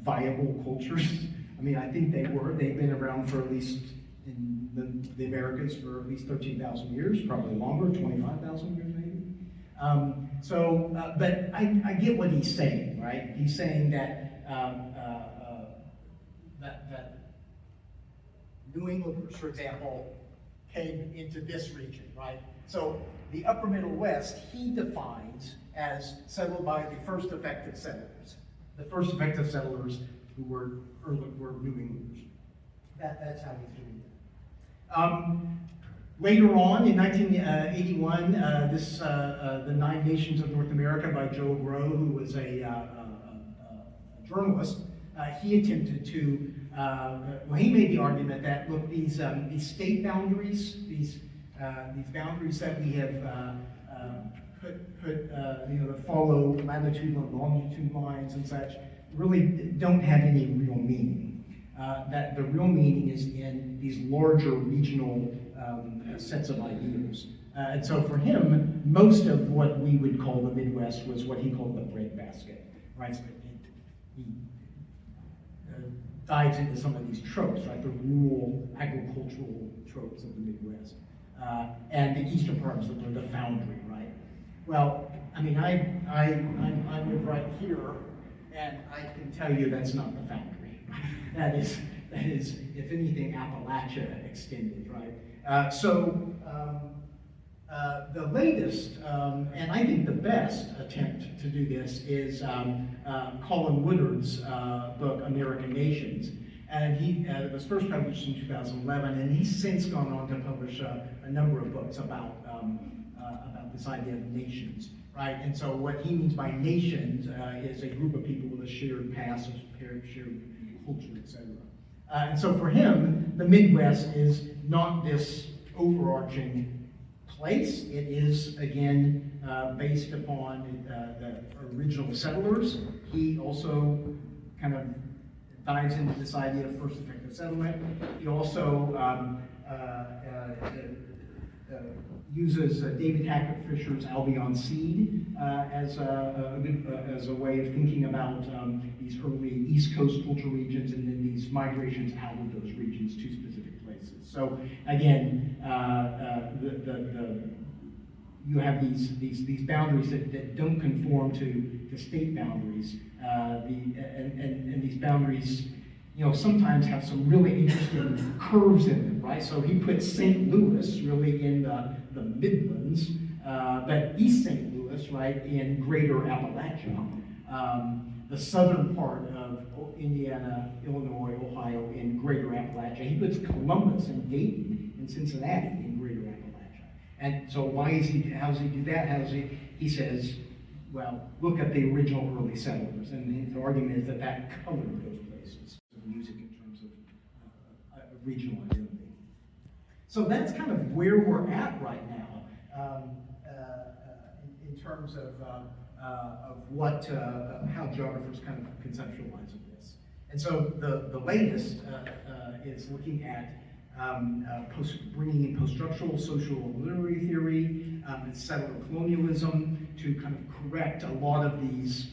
viable cultures? I mean, I think they were. They've been around for at least, in the Americas, for at least 13,000 years, probably longer, 25,000 years maybe. But I get what he's saying, right? He's saying that that New Englanders, for example, came into this region, right? So the Upper Middle West, he defines as settled by the first effective settlers. The first effective settlers who were New Englanders. That's how he's doing it. Later on, in 1981, The Nine Nations of North America by Joe Grow, who was a journalist, he attempted to, he made the argument that, look, these state boundaries, these boundaries that we have that follow latitude and longitude lines and such, really don't have any real meaning. That the real meaning is in these larger regional sets of ideals. And so for him, most of what we would call the Midwest was what he called the breadbasket, right? So he dives into some of these tropes, right? The rural agricultural tropes of the Midwest. And the eastern parts of the foundry, right? Well, I mean, I live right here, and I can tell you that's not the foundry. That is, if anything, Appalachia extended, right? The latest, and I think the best attempt to do this is Colin Woodard's book, American Nations. And it was first published in 2011, and he's since gone on to publish a number of books about this idea of nations, right? And so what he means by nations is a group of people with a shared past, shared culture, etc. And so for him, the Midwest is not this overarching place. It is, again, based upon the original settlers. He also kind of dives into this idea of first effective settlement. He also uses David Hackett Fisher's Albion Seed as a way of thinking about these early East Coast cultural regions and then these migrations out of those regions to specific places. So again, you have these boundaries that don't conform to state boundaries, and these boundaries, sometimes have some really interesting curves in them, right? So he puts St. Louis really in the Midlands, but East St. Louis, right, in Greater Appalachia. The southern part of Indiana, Illinois, Ohio in Greater Appalachia. He puts Columbus and Dayton and Cincinnati in Greater Appalachia. And so how does he do that? He says, well, look at the original early settlers. And his argument is that colored those places, music in terms of regional identity. So that's kind of where we're at right now in terms of what, how geographers kind of conceptualize of this. And so the latest is looking at bringing in post-structural social and literary theory and settler colonialism to kind of correct a lot of these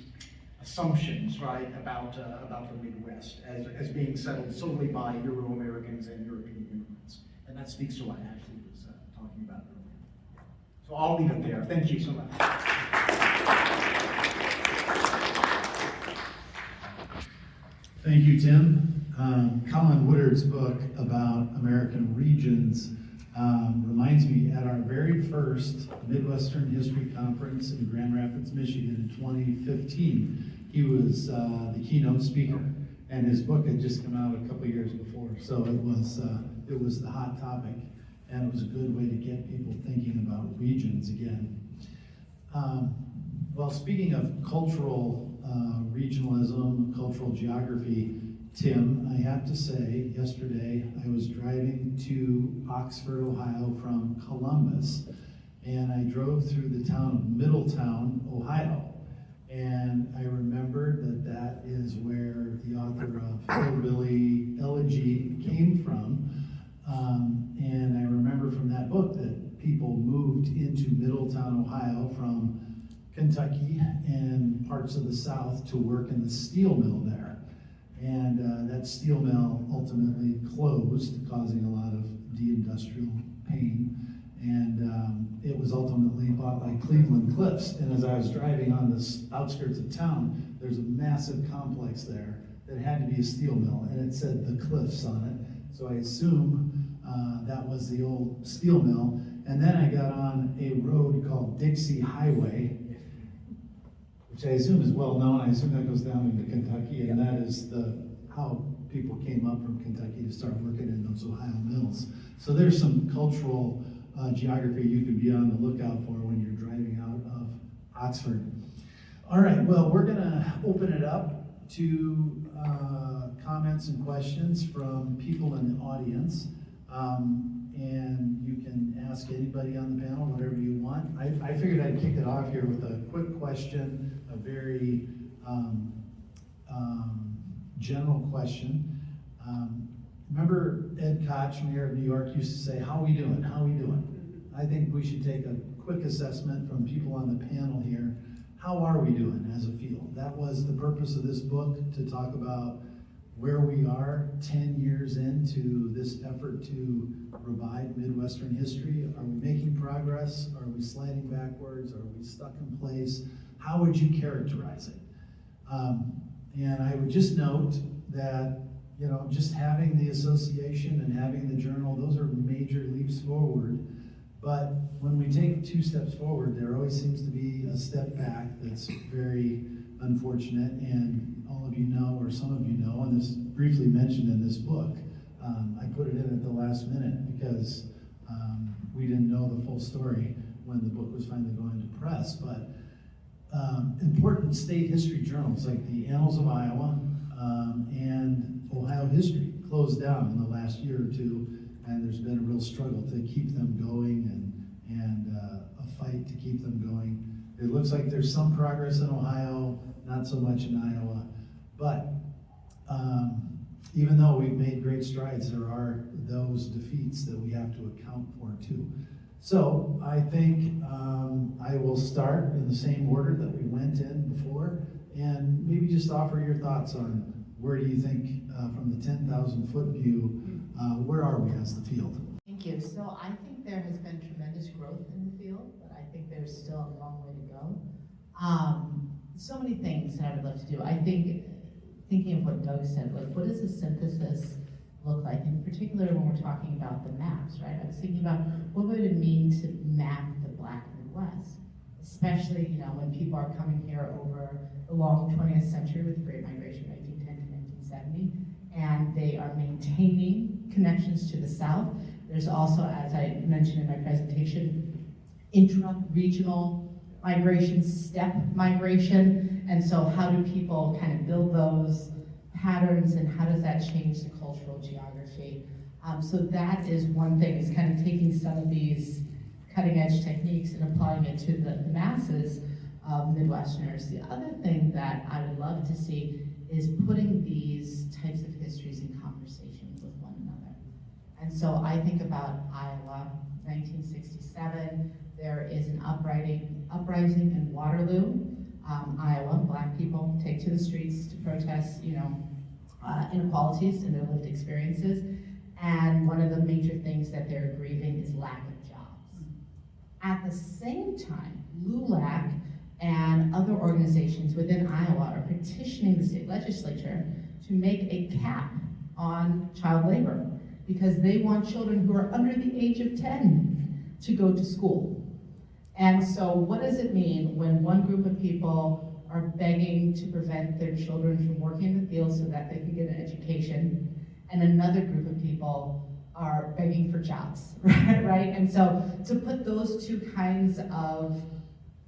assumptions, right, about the Midwest as being settled solely by Euro-Americans and European immigrants. And that speaks to what Ashley was talking about earlier. So I'll leave it there. Thank you so much. Thank you, Tim. Colin Woodard's book about American regions reminds me at our very first Midwestern History Conference in Grand Rapids, Michigan in 2015, he was the keynote speaker, and his book had just come out a couple years before, so it was the hot topic, and it was a good way to get people thinking about regions again. Well, speaking of cultural regionalism, cultural geography, Tim, I have to say, yesterday I was driving to Oxford, Ohio from Columbus, and I drove through the town of Middletown, Ohio. And I remembered that is where the author of Hillbilly Elegy came from. And I remember from that book that people moved into Middletown, Ohio from Kentucky and parts of the South to work in the steel mill there. And that steel mill ultimately closed, causing a lot of deindustrial pain. And it was ultimately bought by Cleveland Cliffs. And as I was driving on the outskirts of town, there's a massive complex there that had to be a steel mill, and it said the Cliffs on it. So I assume that was the old steel mill. And then I got on a road called Dixie Highway, which I assume is well known. I assume that goes down into Kentucky, and that is how people came up from Kentucky to start working in those Ohio mills. So there's some cultural geography you can be on the lookout for when you're driving out of Oxford. All right, well, we're gonna open it up to comments and questions from people in the audience. And you can ask anybody on the panel whatever you want. I figured I'd kick it off here with a quick question, a very general question. Remember Ed Koch, Mayor of New York, used to say, "How we doing? How we doing?" I think we should take a quick assessment from people on the panel here. How are we doing as a field? That was the purpose of this book, to talk about where we are 10 years into this effort to revive Midwestern history. Are we making progress? Are we sliding backwards? Are we stuck in place? How would you characterize it? And I would just note that, just having the association and having the journal, those are major leaps forward. But when we take 2 steps forward, there always seems to be a step back that's very unfortunate. And all of you know, or some of you know, and this is briefly mentioned in this book. I put it in at the last minute because we didn't know the full story when the book was finally going to press. But important state history journals like the Annals of Iowa and Ohio History closed down in the last year or two, and there's been a real struggle to keep them going and a fight to keep them going. It looks like there's some progress in Ohio, not so much in Iowa, but even though we've made great strides, there are those defeats that we have to account for too. So I think I will start in the same order that we went in before, and maybe just offer your thoughts on where do you think, from the 10,000-foot view, where are we as the field? Thank you. So I think there has been tremendous growth in the field, but I think there's still a long way to go. So many things that I would love to do. I think, thinking of what Doug said, like, what does a synthesis look like? In particular, when we're talking about the maps, right? I was thinking about what would it mean to map the Black Midwest, especially, you know, when people are coming here over the long 20th century with the Great Migration, 1910 to 1970, and they are maintaining connections to the South. There's also, as I mentioned in my presentation, intra-regional migration, step migration, and so how do people kind of build those patterns, and how does that change the cultural geography? So that is one thing, is kind of taking some of these cutting edge techniques and applying it to the masses of Midwesterners. The other thing that I would love to see is putting these types of histories in conversation with one another. And so I think about Iowa, 1967, there is an uprising in Waterloo, Iowa. Black people take to the streets to protest, you know, inequalities in their lived experiences. And one of the major things that they're grieving is lack of jobs. At the same time, LULAC and other organizations within Iowa are petitioning the state legislature to make a cap on child labor, because they want children who are under the age of 10 to go to school. And so what does it mean when one group of people are begging to prevent their children from working in the field so that they can get an education, and another group of people are begging for jobs, right? And so to put those two kinds of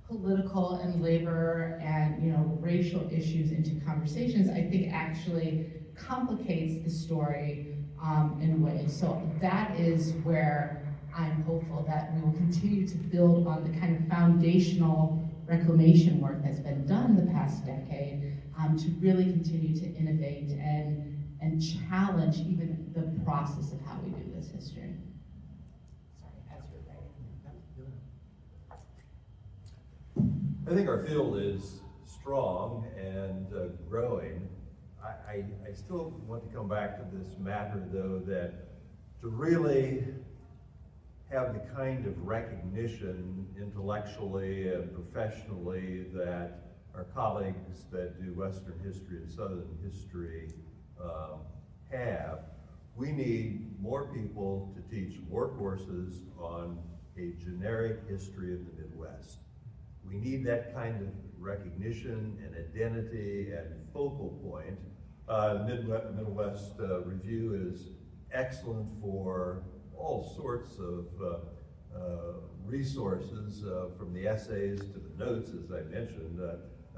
political and labor and, you know, racial issues into conversations, I think actually complicates the story in a way. So that is where I'm hopeful that we will continue to build on the kind of foundational reclamation work that's been done the past decade, to really continue to innovate and challenge even the process of how we do this history. Sorry, as you're ready. I think our field is strong and growing. I still want to come back to this matter, though, that to really have the kind of recognition intellectually and professionally that our colleagues that do Western history and Southern history have, we need more people to teach more courses on a generic history of the Midwest. We need that kind of recognition and identity and focal point. Midwest Review is excellent for all sorts of resources, from the essays to the notes, as I mentioned.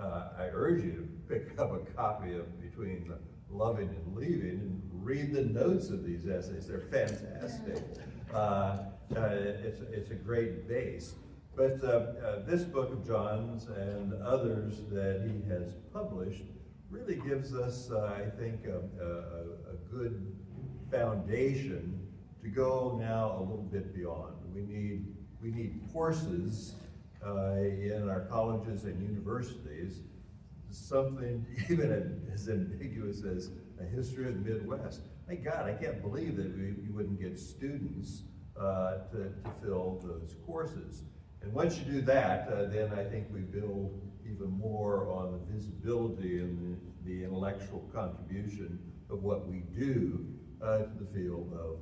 I urge you to pick up a copy of Between Loving and Leaving and read the notes of these essays. They're fantastic. It's a great base. But this book of John's and others that he has published really gives us, I think, a good foundation to go now a little bit beyond. We need courses in our colleges and universities, something even as ambiguous as a history of the Midwest. My God, I can't believe that you wouldn't get students to fill those courses. And once you do that, then I think we build even more on the visibility and the intellectual contribution of what we do to the field of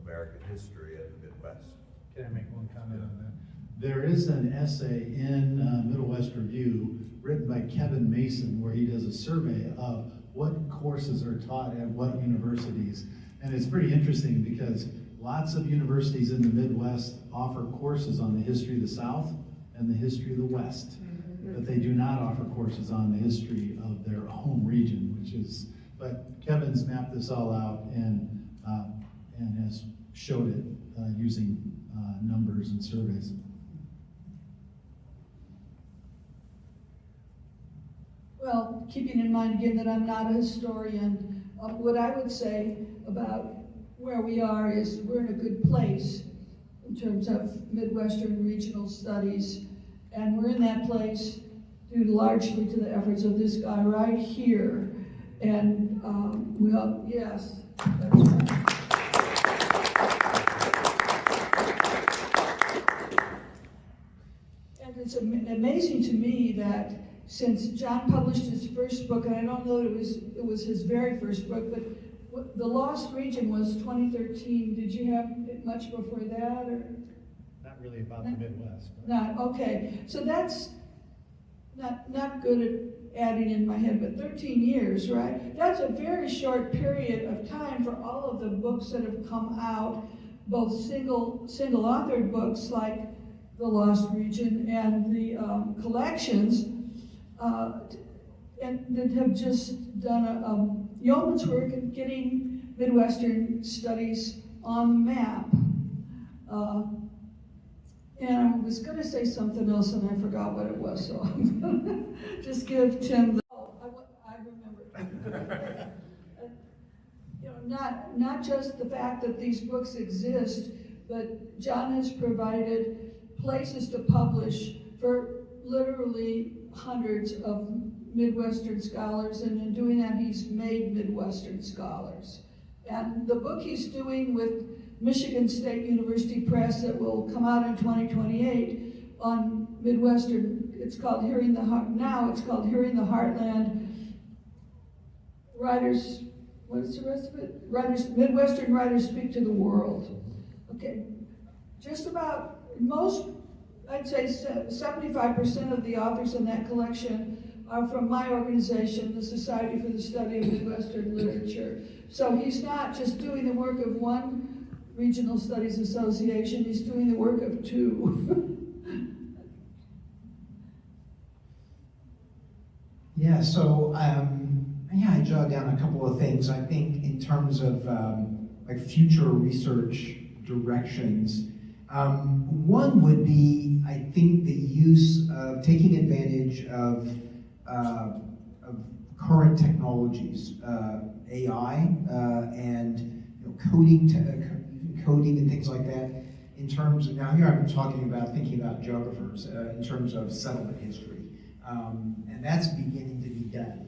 American history and the Midwest. Can I make one comment on that? There is an essay in Midwest Review written by Kevin Mason where he does a survey of what courses are taught at what universities. And it's pretty interesting because lots of universities in the Midwest offer courses on the history of the South and the history of the West. But they do not offer courses on the history of their home region, but Kevin's mapped this all out and has showed it using numbers and surveys. Well, keeping in mind again that I'm not a historian, what I would say about where we are is we're in a good place in terms of Midwestern regional studies, and we're in that place due largely to the efforts of this guy right here. And yes, that's right. it's amazing to me that since John published his first book, and I don't know that it was his very first book, but The Lost Region was 2013. Did you have it much before that, or? Not really about the Midwest. but- Not, okay. So that's not good at adding in my head, but 13 years, right? That's a very short period of time for all of the books that have come out, both single-authored books like The Lost Region and the collections, and that have just done a yeoman's work in getting Midwestern studies on the map. And I was going to say something else and I forgot what it was, so I'm going to just give Tim the, I remember. Not just the fact that these books exist, but John has provided places to publish for literally hundreds of Midwestern scholars, and in doing that, he's made Midwestern scholars. And the book he's doing with Michigan State University Press that will come out in 2028 on Midwestern, it's called Hearing the Heartland. Writers, what's the rest of it? Midwestern Writers Speak to the World. Okay, just about I'd say 75% of the authors in that collection are from my organization, the Society for the Study of Midwestern Literature. So he's not just doing the work of one Regional Studies Association, he's doing the work of two. Yeah, so I jotted down a couple of things. I think in terms of like future research directions, one would be, I think, the use of taking advantage of current technologies, AI, and coding and things like that. In terms of, now here I'm thinking about geographers in terms of settlement history, and that's beginning to be done.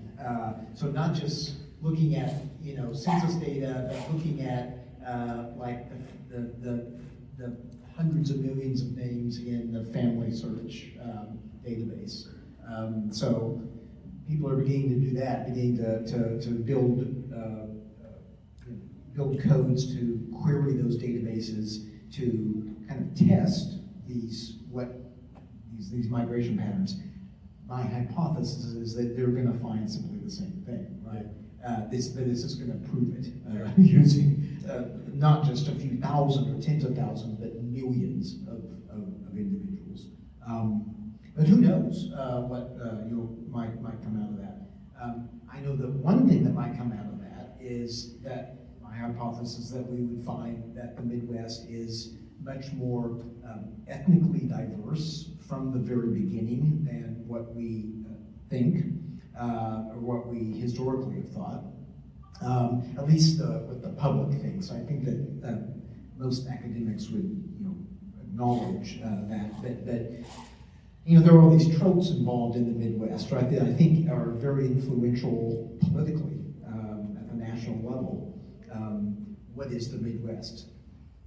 So not just looking at census data, but looking at like the hundreds of millions of names in the family search database. So people are beginning to do that, beginning to build codes to query those databases to kind of test these migration patterns. My hypothesis is that they're going to find simply the same thing, right? This is going to prove it using not just a few thousand or tens of thousands, but millions of individuals. But who knows what might come out of that? I know that one thing that might come out of that is that my hypothesis that we would find that the Midwest is much more ethnically diverse from the very beginning than what we think or what we historically have thought. At least what the public thinks. I think that most academics would acknowledge that there are all these tropes involved in the Midwest, right, that I think are very influential politically at the national level. What is the Midwest?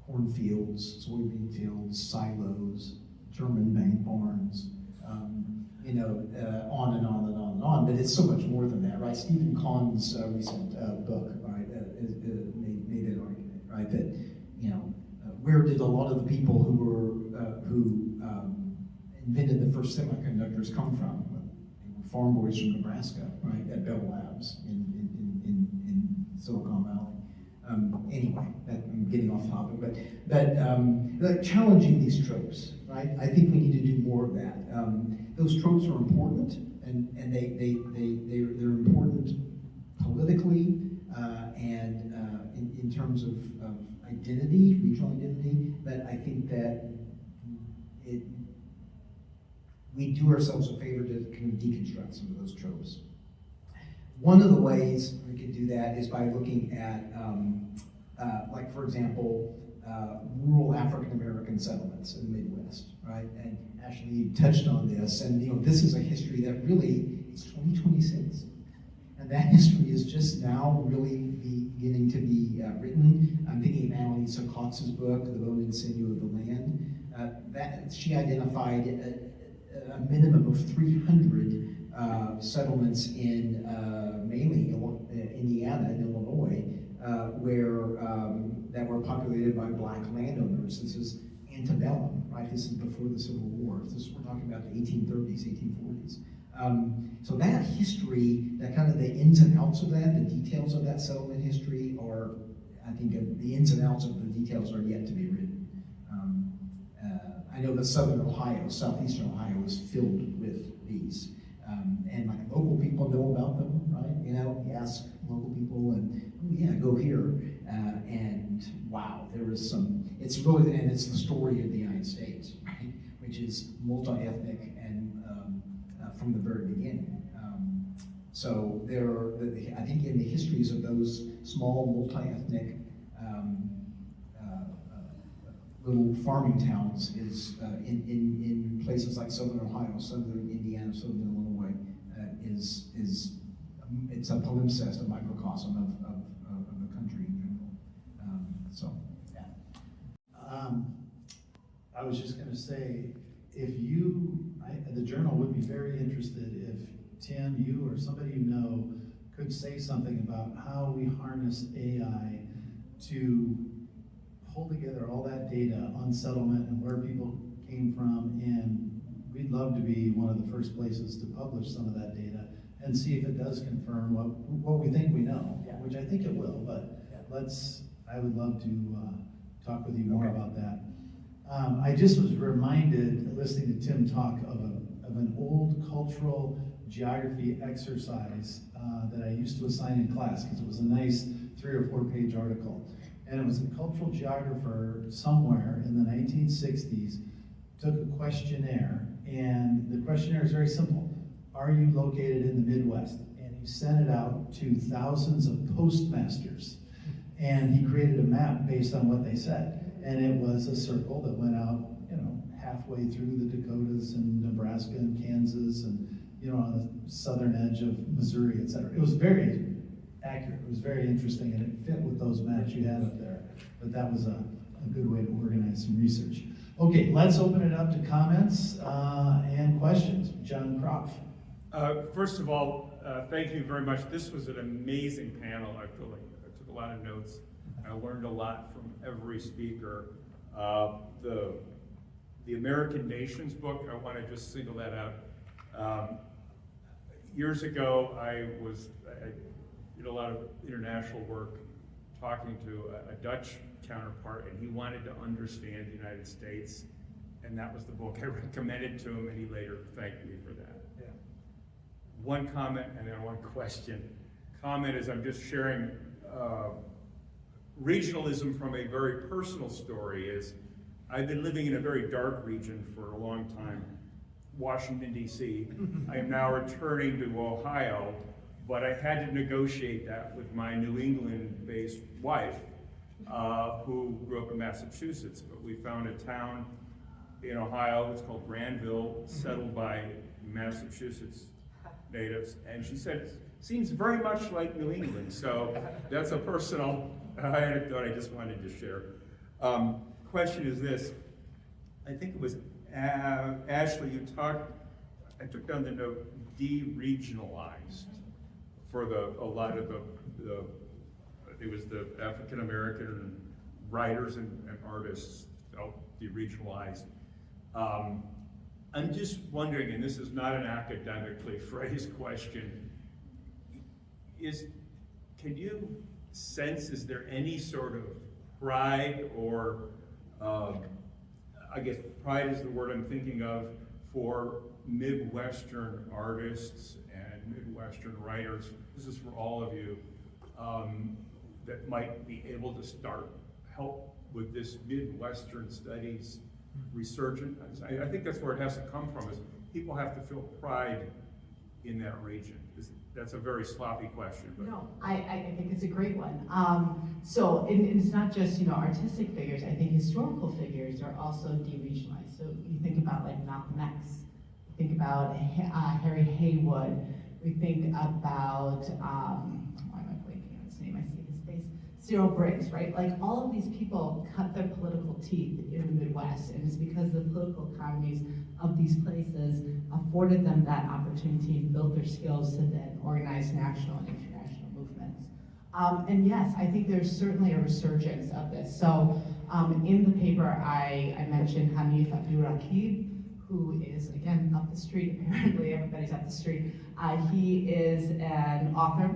Cornfields, soybean fields, silos, German bank barns, on and on and on and on. But it's so much more than that, right? Stephen Kahn's recent book, right, made that argument, right, that where did a lot of the people who invented the first semiconductors come from? Farm boys from Nebraska, right, at Bell Labs in Silicon Valley. Anyway, I'm getting off topic, but like challenging these tropes, right? I think we need to do more of that. Those tropes are important, and they're important politically and in terms of identity, regional identity. But I think that we do ourselves a favor to kind of deconstruct some of those tropes. One of the ways we could do that is by looking at, like for example, rural African American settlements in the Midwest, right? And Ashley, you touched on this, and this is a history that really is 2026, and that history is just now really beginning to be written. I'm thinking of Annalisa Cox's book, The Bone and Sinew of the Land. That she identified a minimum of 300 settlements in mainly Indiana and Illinois, that were populated by black landowners. This is antebellum, right? This is before the Civil War. We're talking about the 1830s, 1840s. So that history, that kind of the ins and outs of that, the details of that settlement history are, I think, the ins and outs of the details are yet to be written. I know that southern Ohio, southeastern Ohio is filled with these. And like local people know about them, right? You know, you ask local people and, oh yeah, go here. And wow, there is some, it's really, and it's the story of the United States, right? Which is multi-ethnic and from the very beginning. So there are, I think in the histories of those small multi-ethnic little farming towns is in places like southern Ohio, southern Indiana, southern Illinois, it's a palimpsest, a microcosm of the country in general. So, yeah. I was just going to say, the journal would be very interested if Tim, you, or somebody you know could say something about how we harness AI to pull together all that data on settlement and where people came from, and we'd love to be one of the first places to publish some of that data and see if it does confirm what we think we know, Yeah. which I think it will, but I would love to talk with you more about that. I just was reminded, listening to Tim talk, of an old cultural geography exercise that I used to assign in class, because it was a nice 3 or 4 page article. And it was a cultural geographer somewhere in the 1960s took a questionnaire, and the questionnaire is very simple. Are you located in the Midwest? And he sent it out to thousands of postmasters. And he created a map based on what they said. And it was a circle that went out, halfway through the Dakotas and Nebraska and Kansas and, on the southern edge of Missouri, et cetera. It was very accurate. It was very interesting, and it fit with those maps you had up there. But that was a good way to organize some research. Okay, let's open it up to comments and questions. John Croft. First of all, thank you very much. This was an amazing panel. I feel like I took a lot of notes. I learned a lot from every speaker. The American Nations book, I want to just single that out. Years ago, I did a lot of international work talking to a Dutch counterpart, and he wanted to understand the United States, and that was the book I recommended to him, and he later thanked me for that. Yeah. One comment and then one question. Comment is, I'm just sharing regionalism from a very personal story. Is I've been living in a very dark region for a long time, Washington, D.C. I am now returning to Ohio, but I had to negotiate that with my New England-based wife, who grew up in Massachusetts. But we found a town in Ohio, it's called Granville, settled by Massachusetts natives, and she said, seems very much like New England. So that's a personal anecdote I just wanted to share. Question is this, I think it was Ashley, you talked, I took down the note, de-regionalized for a lot of it was the African American writers and artists felt de-regionalized. I'm just wondering, and this is not an academically phrased question, can you sense, is there any sort of pride or, I guess pride is the word I'm thinking of, for Midwestern artists and Midwestern writers, this is for all of you, that might be able to help with this Midwestern studies resurgence? I think that's where it has to come from, is people have to feel pride in that region. That's a very sloppy question. But. No, I think it's a great one. So it's not just, artistic figures. I think historical figures are also de-regionalized. So you think about like Malcolm X, you think about Harry Haywood, we think about, why am I blanking on his name? I see his face. Cyril Briggs, right? Like all of these people cut their political teeth in the Midwest, and it's because the political economies of these places afforded them that opportunity and built their skills to then organize national and international movements. And yes, I think there's certainly a resurgence of this. So in the paper, I mentioned Hanif Abdurraqib, who is, again, up the street, apparently everybody's up the street. He is an author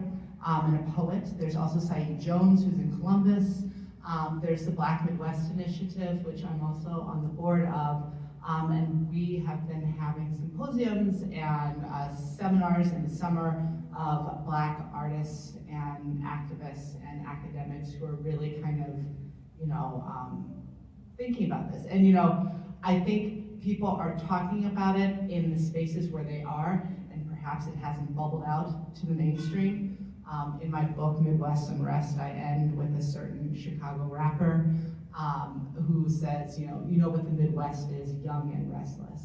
and a poet. There's also Saeed Jones, who's in Columbus. There's the Black Midwest Initiative, which I'm also on the board of. And we have been having symposiums and seminars in the summer of Black artists and activists and academics who are really kind of, thinking about this. And, I think people are talking about it in the spaces where they are, and perhaps it hasn't bubbled out to the mainstream. In my book, Midwest Unrest, I end with a certain Chicago rapper who says, you know what the Midwest is, young and restless.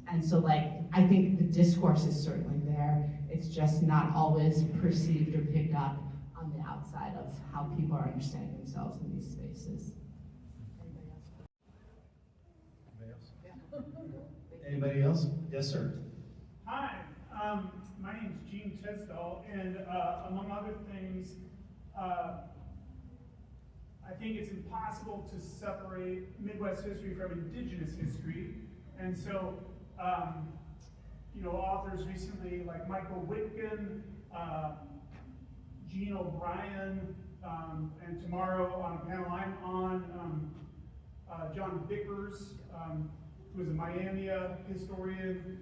And so I think the discourse is certainly there. It's just not always perceived or picked up on the outside of how people are understanding themselves in these spaces. Anybody else? Yes, sir. Hi, my name's Gene Tisdall, and among other things, I think it's impossible to separate Midwest history from Indigenous history, and so, authors recently like Michael Witkin, Gene O'Brien, and tomorrow on a panel I'm on, John Vickers, who is a Miami historian.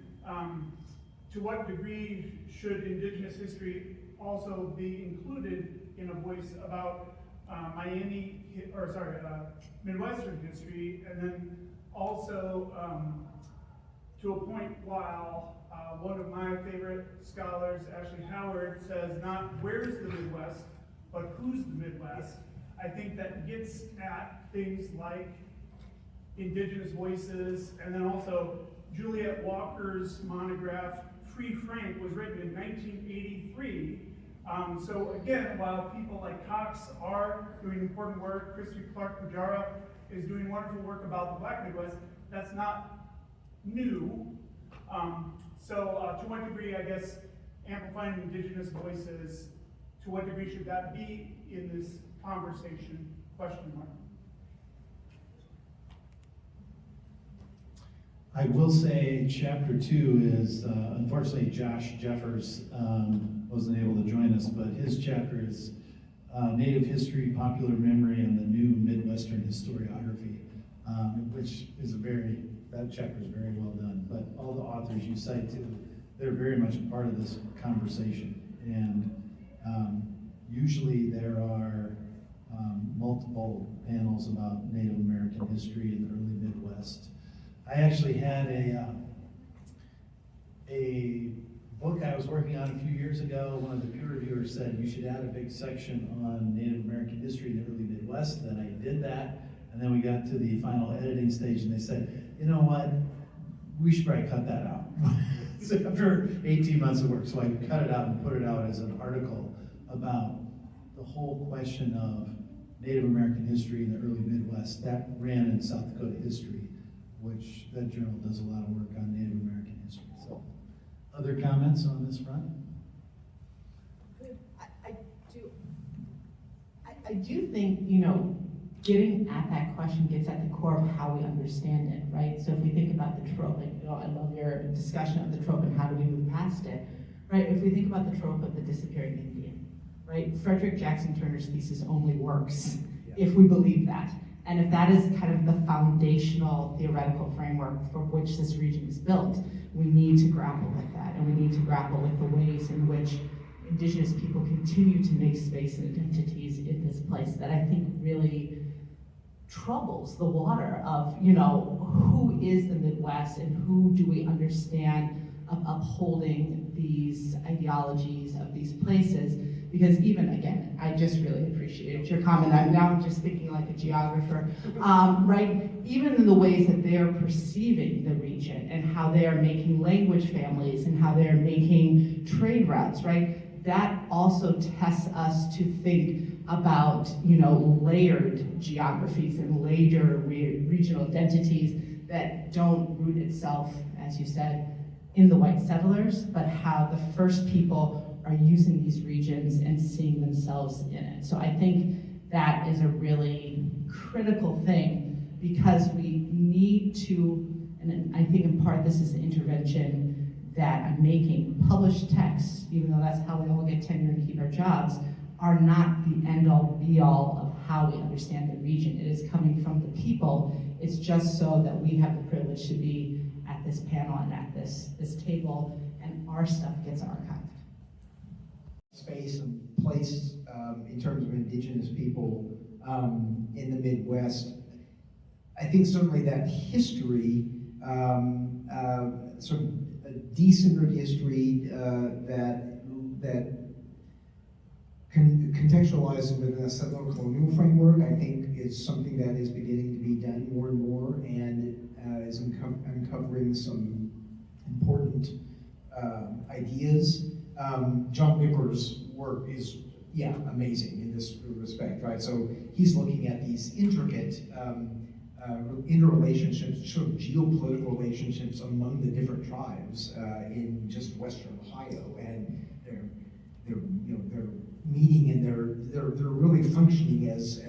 To what degree should Indigenous history also be included in a voice about Midwestern history, and then also to a point while one of my favorite scholars, Ashley Howard, says not where's the Midwest, but who's the Midwest. I think that gets at things like Indigenous voices, and then also Juliet Walker's monograph, Free Frank, was written in 1983. So again, while people like Cox are doing important work, Christy Clark-Pajara is doing wonderful work about the Black Midwest, that's not new. So to what degree, I guess, amplifying Indigenous voices, to what degree should that be in this conversation? Question mark. I will say chapter 2 is, unfortunately, Josh Jeffers wasn't able to join us, but his chapter is Native History, Popular Memory, and the New Midwestern Historiography, which is that chapter is very well done. But all the authors you cite too, they're very much a part of this conversation. And usually there are multiple panels about Native American history in the early Midwest. I actually had a book I was working on a few years ago. One of the peer reviewers said you should add a big section on Native American history in the early Midwest. Then I did that, and then we got to the final editing stage, and they said, you know what, we should probably cut that out. So after 18 months of work, so I cut it out and put it out as an article about the whole question of Native American history in the early Midwest. That ran in South Dakota History, which that journal does a lot of work on Native American history. So, other comments on this front? I do think, getting at that question gets at the core of how we understand it, right? So if we think about the trope, I love your discussion of the trope and how do we move past it, right? If we think about the trope of the disappearing Indian, right? Frederick Jackson Turner's thesis only works if we believe that. And if that is kind of the foundational theoretical framework for which this region is built, we need to grapple with that, and we need to grapple with the ways in which Indigenous people continue to make space and identities in this place that I think really troubles the water of, who is the Midwest and who do we understand of upholding these ideologies of these places. Because even, again, I just really appreciated your comment. I'm just thinking like a geographer, right? Even in the ways that they are perceiving the region and how they are making language families and how they are making trade routes, right? that also tests us to think about, layered geographies and later regional identities that don't root itself, as you said, in the white settlers, but how the first people are using these regions and seeing themselves in it. So I think that is a really critical thing, because we need to, and I think in part this is an intervention that I'm making, published texts, even though that's how we all get tenure and keep our jobs, are not the end-all be-all of how we understand the region. It is coming from the people. It's just so that we have the privilege to be at this panel and at this table, and our stuff gets archived. Space and place in terms of indigenous people in the Midwest. I think certainly that history, sort of a decentered history that contextualized within a settler colonial framework, I think is something that is beginning to be done more and more, and is uncovering some important ideas. John Wicker's work is, amazing in this respect, right? So he's looking at these intricate interrelationships, sort of geopolitical relationships among the different tribes in just Western Ohio, and they're meeting and they're really functioning as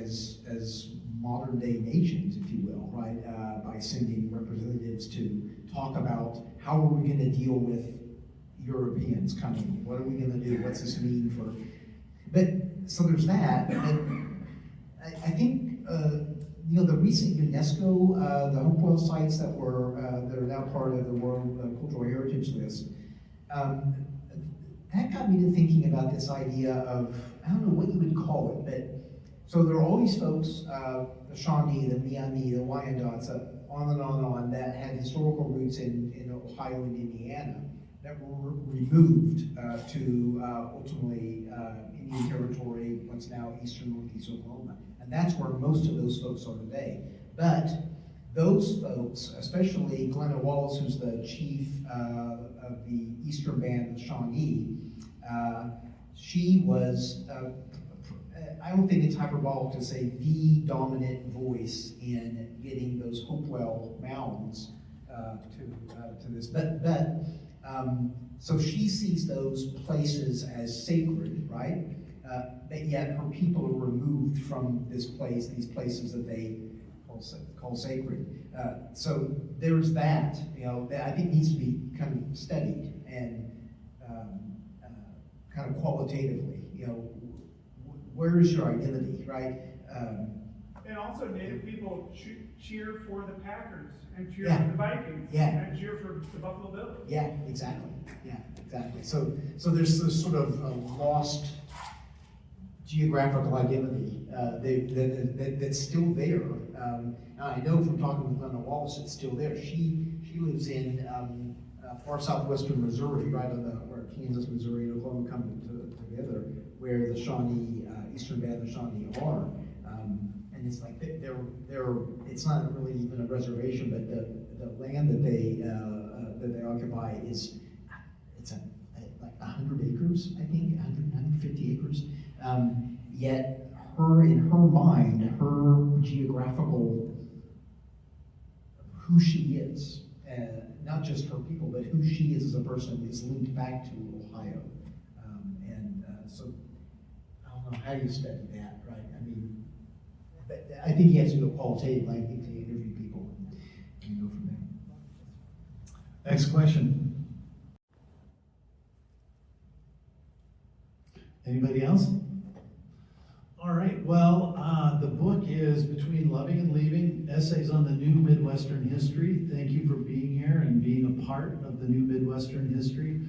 modern day nations, if you will, right? By sending representatives to talk about how are we going to deal with Europeans coming? What are we going to do? What's this mean for? But so there's that, and I think the recent UNESCO, the Hopewell sites that are now part of the World Cultural Heritage List. That got me to thinking about this idea of, I don't know what you would call it, but so there are all these folks, the Shawnee, the Miami, the Wyandots, on and on, that had historical roots in Ohio and Indiana that were removed to ultimately Indian Territory, what's now eastern northeast Oklahoma. And that's where most of those folks are today. But those folks, especially Glenna Wallace, who's the chief of the eastern band of the Shawnee, she was, I don't think it's hyperbolic to say, the dominant voice in getting those Hopewell mounds to this. So she sees those places as sacred, right? But yet her people are removed from this place, these places that they call sacred. So there's that, that I think needs to be kind of studied and kind of qualitatively, where is your identity, right? And also Native people cheer for the Packers and cheer Yeah. for the Vikings and cheer for the Buffalo Bills. Yeah, exactly. Yeah, exactly. So there's this sort of lost geographical identity that's still there. I know from talking with Glenna Wallace, it's still there. She lives in far southwestern Missouri, right on where Kansas, Missouri, and Oklahoma come together, where the Shawnee, eastern band of the Shawnee are. And it's like they're it's not really even a reservation, but the land that they occupy it's like 100 acres, I think, 150 acres. Yet in her mind, her geographical, who she is, not just her people, but who she is as a person is linked back to Ohio. So I don't know how you study that, right? I mean, but I think you have to do it qualitatively. I think to interview people and go from there. Next question. Anybody else? All right, well, the book is Between Loving and Leaving, Essays on the New Midwestern History. Thank you for being here and being a part of the new Midwestern history.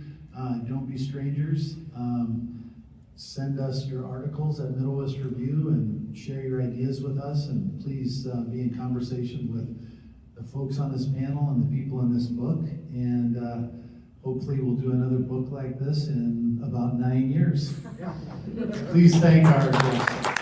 Don't be strangers. Send us your articles at Middle West Review and share your ideas with us, and please be in conversation with the folks on this panel and the people in this book, and hopefully we'll do another book like this in about 9 years. Please thank our guests.